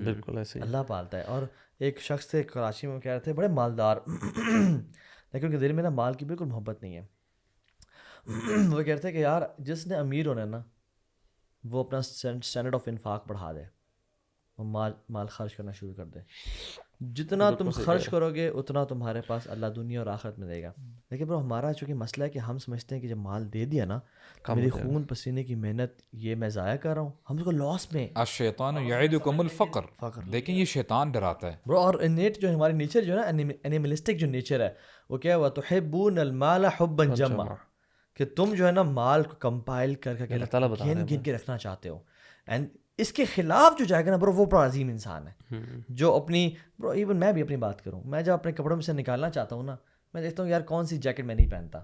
بالکل ایسے اللہ پالتا ہے. اور ایک شخص تھے کراچی میں, کہہ رہے تھے بڑے مالدار لیکن ان کے دل میں نا مال کی بالکل محبت نہیں ہے. وہ کہتے ہیں کہ یار جس نے امیر ہونا ہے نا وہ اپنا اسٹینڈرڈ آف انفاق بڑھا دے, وہ مال خرچ کرنا شروع کر دے. جتنا تم خرچ کرو گے اتنا تمہارے پاس اللہ دنیا اور آخرت میں دے گا. لیکن برو ہمارا چونکہ مسئلہ ہے کہ ہم سمجھتے ہیں کہ جب مال دے دیا نا میری خون پسینے کی محنت یہ میں ضائع کر رہا ہوں, ہم اس کو لاس میں. الشیطان یعدکم الفقر. دیکھیں یہ شیطان ڈراتا ہے برو. اور انیٹ جو ہماری نیچر جو ہے نا اینیملسٹک جو نیچر ہے وہ کیا ہوا تحبون المال حبا جما, کہ تم جو ہے نا مال کو کمپائل کر کے گن گن کے رکھنا چاہتے ہو. اینڈ اس کے خلاف جو جائے گا نا برو وہ بڑا عظیم انسان ہے جو اپنی برو ایون میں بھی اپنی بات کروں, میں جب اپنے کپڑوں میں سے نکالنا چاہتا ہوں نا میں دیکھتا ہوں یار کون سی جیکٹ میں نہیں پہنتا,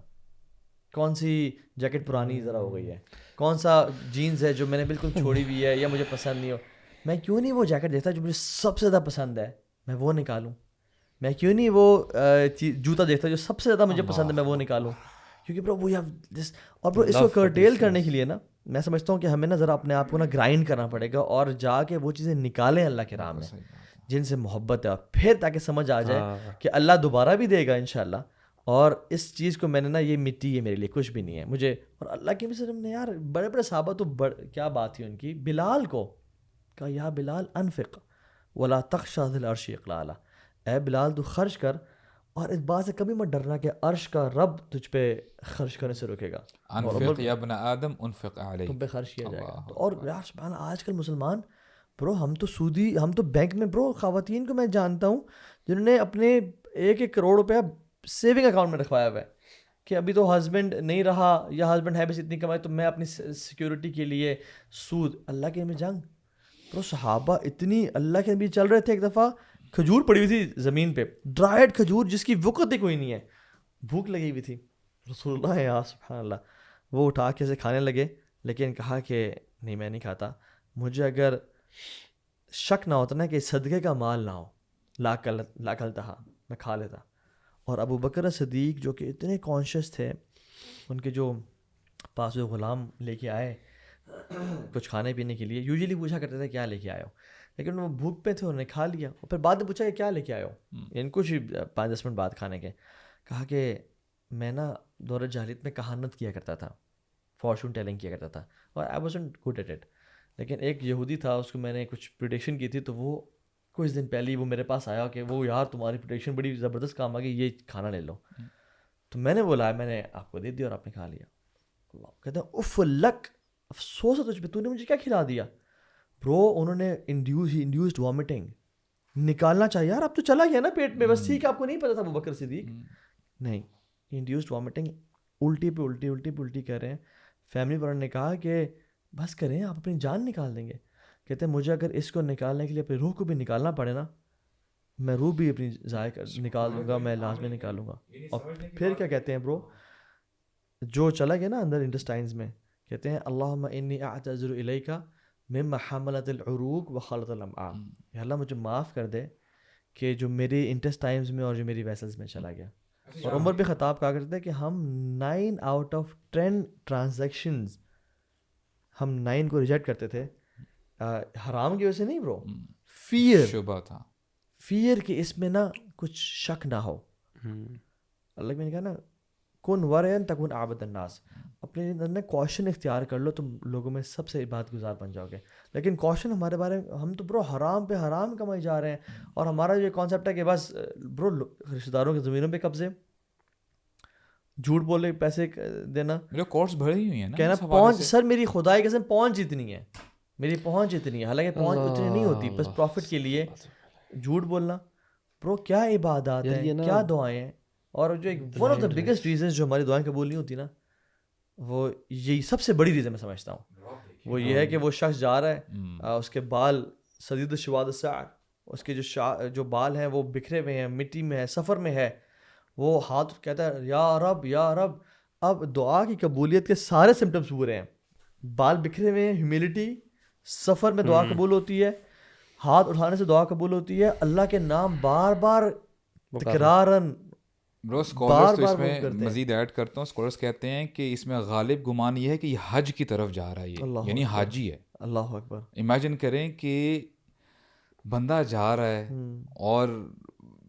کون سی جیکٹ پرانی ذرا ہو گئی ہے, کون سا جینز ہے جو میں نے بالکل چھوڑی ہوئی ہے یا مجھے پسند نہیں ہو. میں کیوں نہیں وہ جیکٹ دیکھتا جو مجھے سب سے زیادہ پسند ہے میں وہ نکالوں. میں کیوں نہیں وہ جوتا دیکھتا جو سب سے زیادہ مجھے پسند ہے میں وہ نکالوں. کیونکہ برو وی ہیو دس. اور برو اس کو کرٹیل کرنے کے لیے نا میں سمجھتا ہوں کہ ہمیں نا ذرا اپنے آپ کو نا گرائنڈ کرنا پڑے گا اور جا کے وہ چیزیں نکالیں اللہ کے راہ میں جن سے محبت ہے, پھر تاکہ سمجھ آ جائے کہ اللہ دوبارہ بھی دے گا انشاءاللہ. اور اس چیز کو میں نے نا یہ مٹی ہے میرے لیے کچھ بھی نہیں ہے مجھے. اور اللہ کے وسلم نے یار بڑے بڑے صحابہ تو کیا بات تھی ان کی. بلال کو کہا یا بلال انفق ولا تخشى ذی العرش اقلالا, اے بلال تو خرچ کر اور اس بات سے کبھی مت ڈرنا کہ عرش کا رب تجھ پہ خرچ کرنے سے روکے گا. انفق یا ابن آدم انفق علیک, تم پہ خرچ کیا جائے گا. اور یار سبحان آج کل مسلمان برو ہم تو سودی, ہم تو بینک میں برو خواتین کو میں جانتا ہوں جنہوں نے اپنے 1 کروڑ روپیہ سیونگ اکاؤنٹ میں رکھوایا ہوا ہے کہ ابھی تو ہسبینڈ نہیں رہا یا ہسبینڈ ہے بس اتنی کمائی تو میں اپنی سیکیورٹی کے لیے سود. اللہ کے میں جنگ برو صحابہ اتنی اللہ کے نبی چل رہے تھے, ایک دفعہ کھجور پڑی ہوئی تھی زمین پہ, ڈرائڈ کھجور جس کی وقت ہی کوئی نہیں ہے, بھوک لگی ہوئی تھی. رسول اللہ یا سبحان اللہ وہ اٹھا کے سے کھانے لگے لیکن کہا کہ نہیں میں نہیں کھاتا, مجھے اگر شک نہ ہوتا نا کہ صدقے کا مال نہ ہو لاکل تہا میں کھا لیتا. اور ابو بکر صدیق جو کہ اتنے کانشیس تھے, ان کے جو پاس جو غلام لے کے آئے کچھ کھانے پینے کے لیے, یوزلی پوچھا کرتے تھے کیا لے کے آئے ہو, لیکن وہ بھوک پہ تھے انہوں نے کھا لیا. اور پھر بعد میں پوچھا کہ کیا لے کے آئے ہو, یعنی کچھ 5-10 منٹ بعد کھانے کے, کہا کہ میں نا دور جاہلیت میں کہانت کیا کرتا تھا, فارچون ٹیلنگ کیا کرتا تھا, اور I wasn't good at it. لیکن ایک یہودی تھا, اس کو میں نے کچھ پریڈکشن کی تھی تو وہ کچھ دن پہلے ہی وہ میرے پاس آیا کہ وہ یار تمہاری پریڈکشن بڑی زبردست کام آ گئی, یہ کھانا لے لو. تو میں نے بولا میں نے آپ کو دے دیا اور آپ نے کھا لیا. کہتے ہیں اف لک, افسوس ہے تجھ پہ, تو نے مجھے کیا کھلا دیا. برو انہوں نے انڈیوسڈ وامٹنگ, نکالنا چاہیے یار اب تو چلا گیا نا پیٹ میں, بس ٹھیک ہے. آپ کو نہیں پتا تھا ابو بکر صدیق نہیں, انڈیوسڈ وامٹنگ, الٹی پہ الٹی کر رہے ہیں. فیملی والوں نے کہا کہ بس کریں آپ اپنی جان نکال دیں گے. کہتے ہیں مجھے اگر اس کو نکالنے کے لیے اپنی روح کو بھی نکالنا پڑے نا میں روح بھی اپنی ضائع نکال دوں گا, میں لازمی نکالوں گا. اور پھر کیا کہتے ہیں برو, جو چلا گیا نا اندر انٹسٹائنز میں, کہتے ہیں اللہم انی اعتذر الیک مما حملت العروق وخلط الامعاء, یا اللہ مجھے معاف کر دے کہ جو میری انٹسٹائنز میں اور جو میری ویسلز میں چلا گیا. اور عمر بن خطاب کہا کرتے ہیں کہ ہم 9 آؤٹ آف 10 ٹرانزیکشنز ہم 9 کو ریجیکٹ کرتے تھے, حرام کی وجہ سے نہیں برو, فیئر, شبہ تھا, فیئر کہ اس میں نا کچھ شک نہ ہو. اللہ میں نے کہا نا کن ورعن تکن عابد الناس, اپنے اندر نا کوشن اختیار کر لو, تم لوگوں میں سب سے عبادت گزار بن جاؤ گے. لیکن کوشن ہمارے بارے میں, ہم تو برو حرام پہ حرام کمائی جا رہے ہیں, اور ہمارا یہ کانسیپٹ ہے کہ بس برو رشتہ داروں کی زمینوں پہ قبضے, جھوٹ بولے پیسے دینا. میرے کورس بڑھی ہوئی ہیں نا, کہنا پہنچ سر میری خدائی قسم پہنچ اتنی ہے, میری پہنچ اتنی ہے, حالانکہ پہنچ اتنی نہیں ہوتی, بس پروفٹ کے لیے جھوٹ بولنا. برو کیا عبادات ہیں, کیا دعائیں ہیں. اور جو ایک one of the biggest reasons جو ہماری دعائیں قبول نہیں ہوتی نا, وہ یہی سب سے بڑی ریزن میں سمجھتا ہوں, وہ یہ ہے کہ وہ شخص جا رہا ہے, اس کے بال سدید الشواد السعر, اس کے جو بال ہیں وہ بکھرے ہوئے ہیں, مٹی میں ہے, سفر میں ہے, وہ ہاتھ کہتا ہے یا رب یا رب. اب دعا کی قبولیت کے سارے سمٹمس پورے ہیں, بال بکھرے ہوئے ہیں, ہیوملٹی, سفر میں دعا قبول ہوتی ہے, ہاتھ اٹھانے سے دعا قبول ہوتی ہے, اللہ کے نام بار بار تکرارن. برو اسکالرس تو اس میں مزید ایڈ کرتا ہوں, اسکالرس کہتے ہیں کہ اس میں غالب گمان یہ ہے کہ یہ حج کی طرف جا رہا ہے, یہ یعنی حاجی ہے. اللہ اکبر. امیجن کریں کہ بندہ جا رہا ہے اور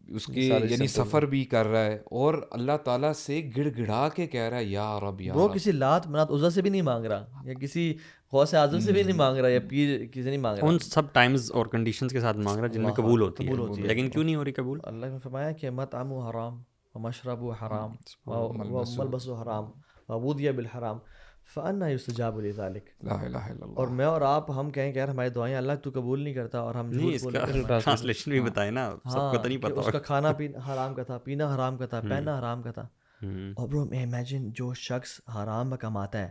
اس کے یعنی سفر بھی کر رہا ہے, اور اللہ تعالیٰ سے گڑ گڑا کے کہہ رہا ہے یا رب یا وہ کسی لات منات عزا سے بھی نہیں مانگ رہا, یا کسی غوث اعظم سے بھی نہیں مانگ رہا, یا پیر کسی نہیں مانگ رہا, ان سب ٹائمز اور کنڈیشنز کے ساتھ مانگ رہا جن میں قبول ہوتی ہے. لیکن کیوں نہیں ہو رہی قبول؟ اللہ نے فرمایا کہ مطعم حرام ومشرب حرام وملبس حرام وغذي بالحرام فأنا يستجاب لذلك. لا الہ الا اللہ. اور میں اور آپ ہم کہیں کہ یار ہماری دعائیں اللہ تو قبول نہیں کرتا, اور ہم اس کا ٹرانسلیشن بھی بتائے نا, سب کو تو نہیں پتا. اس کا کھانا پینا حرام کا تھا, پینا حرام کا تھا, پہننا حرام کا تھا. اور برو امیجن جو شخص حرام میں کماتا ہے,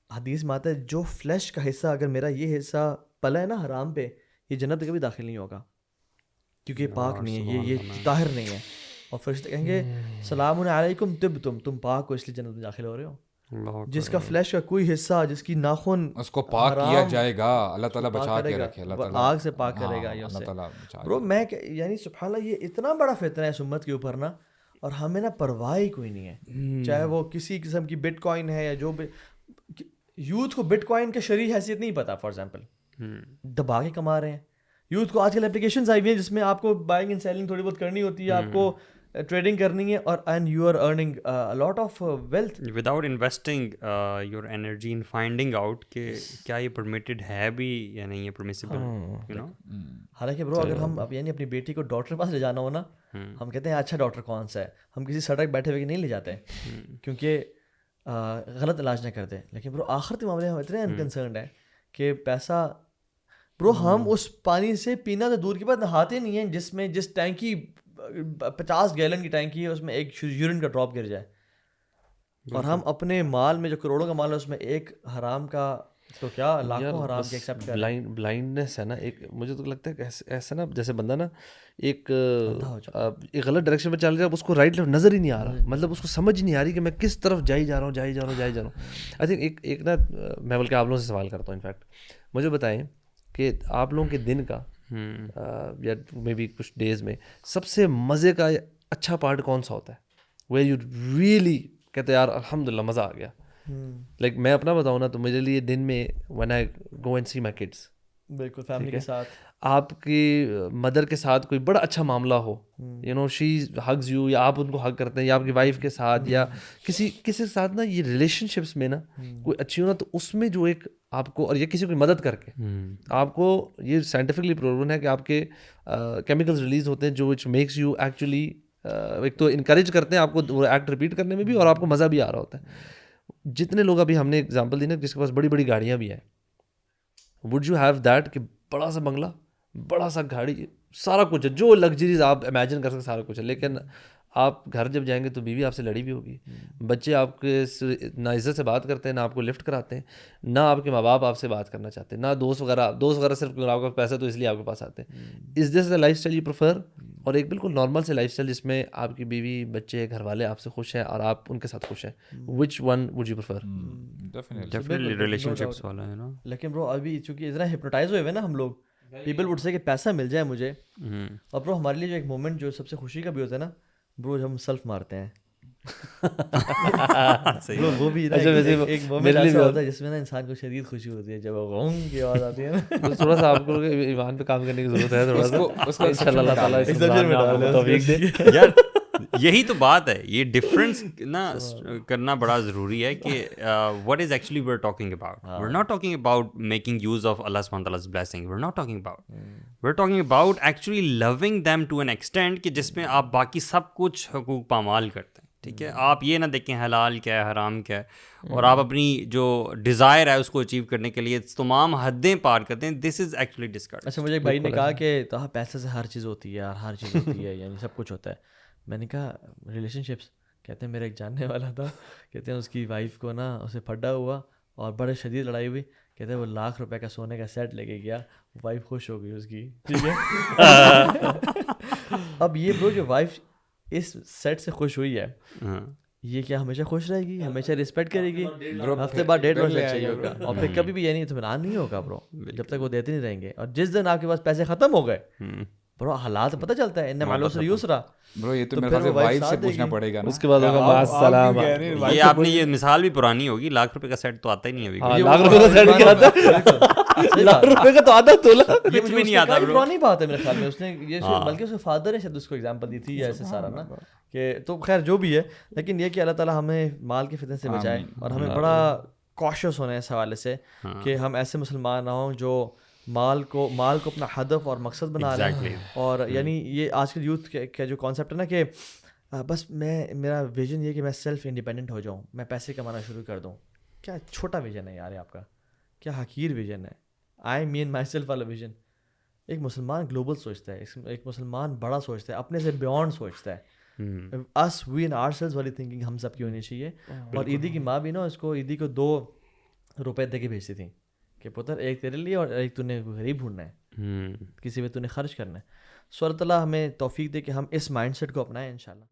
حدیث میں آتا ہے جو فلیش کا حصہ اگر میرا یہ حصہ پلا ہے نا حرام پہ, یہ جنت کبھی داخل نہیں ہوگا, کیونکہ یہ پاک نہیں ہے, یہ طاہر نہیں ہے. اور فرشتے کہیں گے سلام علیکم طبتم, تم پاک ہو اس لیے جنت میں داخل ہو رہے ہو. جس کا فلیش کا کوئی حصہ, جس کی ناخن, اس کو پاک کیا جائے گا, اللہ تعالیٰ بچا کے رکھے, اللہ تعالیٰ آگ سے پاک کرے گا. اللہ تعالیٰ بچا. برو میں یعنی سبحان اللہ یہ اتنا بڑا فتنہ ہے اس امت کے اوپر نا, اور ہمیں نا پرواہ ہی کوئی نہیں ہے, چاہے وہ کسی قسم کی بٹ کوائن ہے, یا جو یوتھ کو بٹ کوائن کا شرعی حیثیت نہیں پتا, فار ایگزامپل دبا کے کما رہے ہیں. یوتھ کو آج کل اپلیکیشنز آئی ہوئی ہیں جس میں آپ کو بائنگ اینڈ سیلنگ تھوڑی بہت کرنی ہوتی ہے, آپ کو ٹریڈنگ کرنی ہے, اور and you are earning lot of wealth without investing your energy in finding out کہ کیا یہ پرمیٹڈ ہے بھی یا نہیں ہے, پرمیسیبل, یو نو. حالانکہ برو اگر ہم یعنی اپنی بیٹی کو ڈاکٹر کے پاس لے جانا ہو نا, ہم کہتے ہیں اچھا ڈاکٹر کون سا ہے, ہم کسی سڑک بیٹھے ہوئے نہیں لے جاتے کیونکہ غلط علاج نہ کرتے. لیکن برو آخرت کے معاملے میں ہم اتنے انکنسرنڈ ہیں کہ پیسہ, برو ہم اس پانی سے پینا تو دور کی بات نہاتے نہیں ہیں جس میں جس ٹینکی 50 گیلن کی ٹینکی ہے اس میں ایک یورین کا ڈراپ گر جائے, اور ہم اپنے مال میں جو کروڑوں کا مال ہے اس میں ایک حرام کا, تو کیا لاکھوں حرام کے ایکسیپٹ کر. بلائنڈنس ہے نا ایک, مجھے تو لگتا ہے کہ ایسا نا جیسے بندہ نا ایک غلط ڈائریکشن میں چل رہا ہے, اس کو رائٹ لیفٹ نظر ہی نہیں آ رہا, مطلب اس کو سمجھ نہیں آ رہی کہ میں کس طرف جائی جا رہا ہوں. آئی تھنک ایک نا میں بلکہ آپ لوگوں سے سوال کرتا ہوں, انفیکٹ مجھے بتائیں کہ آپ لوگوں کے دن کا یا مے بی کچھ ڈیز میں سب سے مزے کا اچھا پارٹ کون سا ہوتا ہے, ویئر یو ریئلی کہتے ہیں یار الحمد للہ مزہ آ گیا. لائک میں اپنا بتاؤں نا تو میرے لیے دن میں when I go and see my kids, بالکل فیملی کے ساتھ, آپ کی مدر کے ساتھ کوئی بڑا اچھا معاملہ ہو, you know she hugs you, یا آپ ان کو ہگ کرتے ہیں, یا آپ کی وائف کے ساتھ یا کسی کے ساتھ نا, یہ ریلیشن شپس میں نا کوئی اچھی ہو نا, تو اس میں جو ایک آپ کو, اور یہ کسی کو مدد کر کے آپ کو, یہ سائنٹیفکلی پروون ہے کہ آپ کے کیمیکلز ریلیز ہوتے ہیں جو وچ میکس یو ایکچولی, ایک تو انکریج کرتے ہیں آپ کو وہ ایکٹ ریپیٹ کرنے میں بھی, اور آپ کو مزہ بھی آ رہا ہوتا ہے. جتنے لوگ ابھی ہم نے اگزامپل دی نا جس کے پاس بڑی بڑی گاڑیاں بھی ہیں, وڈ یو ہیو دیٹ کہ بڑا سا بنگلہ, بڑا سا گاڑی, سارا کچھ ہے, جو لگژریز آپ امیجن کر سکتے سارا کچھ ہے, لیکن آپ گھر جب جائیں گے تو بیوی آپ سے لڑی بھی ہوگی, بچے آپ کے نہ عزت سے بات کرتے ہیں, نہ آپ کو لفٹ کراتے ہیں, نہ آپ کے ماں باپ آپ سے بات کرنا چاہتے ہیں, نہ دوست وغیرہ صرف آپ کا پیسہ تو اس لیے آپ کے پاس آتے ہیں. Is this the lifestyle you prefer, اور ایک بالکل نارمل سے لائف اسٹائل جس میں آپ کی بیوی بچے گھر والے آپ سے خوش ہیں اور آپ ان کے ساتھ خوش ہیں, which one would you prefer? Definitely relation ships والا ہے نا. لیکن برو ابھی چونکہ اتنا ہپنوٹائز ہوئے نا ہم لوگ, پیپل وڈ سے کہ پیسہ مل جائے مجھے, اور برو ہمارے لیے جو ایک مومنٹ جو سب سے خوشی کا بھی ہوتا ہے نا برو, جب ہم سیلف مارتے ہیں, وہ بھی نا ایک مومنٹ ایسا ہوتا ہے جس میں نا انسان کو شدید خوشی ہوتی ہے جب غون کی آواز آتی ہے نا. تھوڑا سا آپ کو ایمان پہ کام کرنے کی ضرورت ہے تھوڑا سا, ان شاء اللہ اللہ تعالیٰ اس exception میں ڈال دیں. توفیق دے. یار یہی تو بات ہے, یہ ڈفرینس نا کرنا بڑا ضروری ہے کہ what is actually we're talking about. We're not talking about making use of Allah subhanahu wa ta'ala's blessing. We're not talking about. We're talking about actually loving them to an extent کہ جس میں آپ باقی سب کچھ حقوق پامال کرتے ہیں. ٹھیک ہے, آپ یہ نہ دیکھیں حلال کیا ہے حرام کیا ہے, اور آپ اپنی جو ڈیزائر ہے اس کو اچیو کرنے کے لیے تمام حدیں پار کرتے ہیں. دس از ایکچولی ڈسکرڈ. اچھا, مجھے ایک بھائی نے کہا کہ تو پیسے سے ہر چیز ہوتی ہے, ہر چیز ہوتی ہے, یعنی سب کچھ ہوتا ہے. میں نے کہا ریلیشن شپس, کہتے ہیں میرا ایک جاننے والا تھا, کہتے ہیں اس کی وائف کو نا اسے پھڈا ہوا اور بڑے شدید لڑائی ہوئی, کہتے ہیں وہ ₹1,00,000 کا سونے کا سیٹ لے کے گیا, وائف خوش ہو گئی اس کی. ٹھیک ہے, اب یہ برو جو وائف اس سیٹ سے خوش ہوئی ہے, یہ کیا ہمیشہ خوش رہے گی, ہمیشہ رسپیکٹ کرے گی؟ ہفتے بعد 1.5 سیٹ چاہیے ہوگا, اور پھر کبھی بھی یہ نہیں اطمینان نہیں ہوگا برو جب تک وہ دیتے نہیں رہیں گے. اور جس دن آپ کے پاس پیسے ختم ہو گئے برو, حالات پتہ چلتا ہے, ان مع العسر یسرا. برو یہ تو میرے خیال سے وائف سے پوچھنا پڑے گا نا, اس کے بعد ہوگا مع السلامہ. یہ آپ نے یہ مثال بھی پرانی ہوگی, ₹1,00,000 کا سیٹ تو آتا ہی نہیں ابھی. ₹1,00,000 کا سیٹ کیا آتا ہے, ₹1,00,000 کا تو آتا تولا کچھ بھی نہیں آتا. پرانی بات ہے میرے خیال میں, اس نے یہ بلکہ اس کے فادر نے شاید اس کو ایگزامپل دی تھی یا ایسے سارا نا, کہ تو خیر جو بھی ہے, لیکن یہ کہ اللہ تعالیٰ ہمیں مال کی فتنے سے بچائے, اور ہمیں بڑا کوشش ہونا ہے اس حوالے سے کہ ہم ایسے مسلمان نہ ہوں جو مال کو اپنا ہدف اور مقصد بنا لیں. اور یعنی یہ آج کل یوتھ کا جو کانسیپٹ ہے نا کہ بس میرا ویژن یہ کہ میں سیلف انڈیپینڈنٹ ہو جاؤں, میں پیسے کمانا شروع کر دوں. کیا چھوٹا ویژن ہے یار آپ کا, کیا حقیر ویژن ہے. آئی مین مائی سیلف والا ویژن. ایک مسلمان گلوبل سوچتا ہے, ایک مسلمان بڑا سوچتا ہے, اپنے سے بیونڈ سوچتا ہے. us we and ourselves والی تھنکنگ ہم سب کی ہونی چاہیے. اور عیدی کی ماں بھی نا اس کو عیدی کو ₹2 دے کے بھیجتی تھیں کہ پتر ایک تیرے لیے اور ایک تو نے غریب ڈھونڈنا ہے, کسی پہ تو نے خرچ کرنا ہے. سو اللہ تعالیٰ ہمیں توفیق دے کہ ہم اس مائنڈ سیٹ کو اپنائیں انشاءاللہ.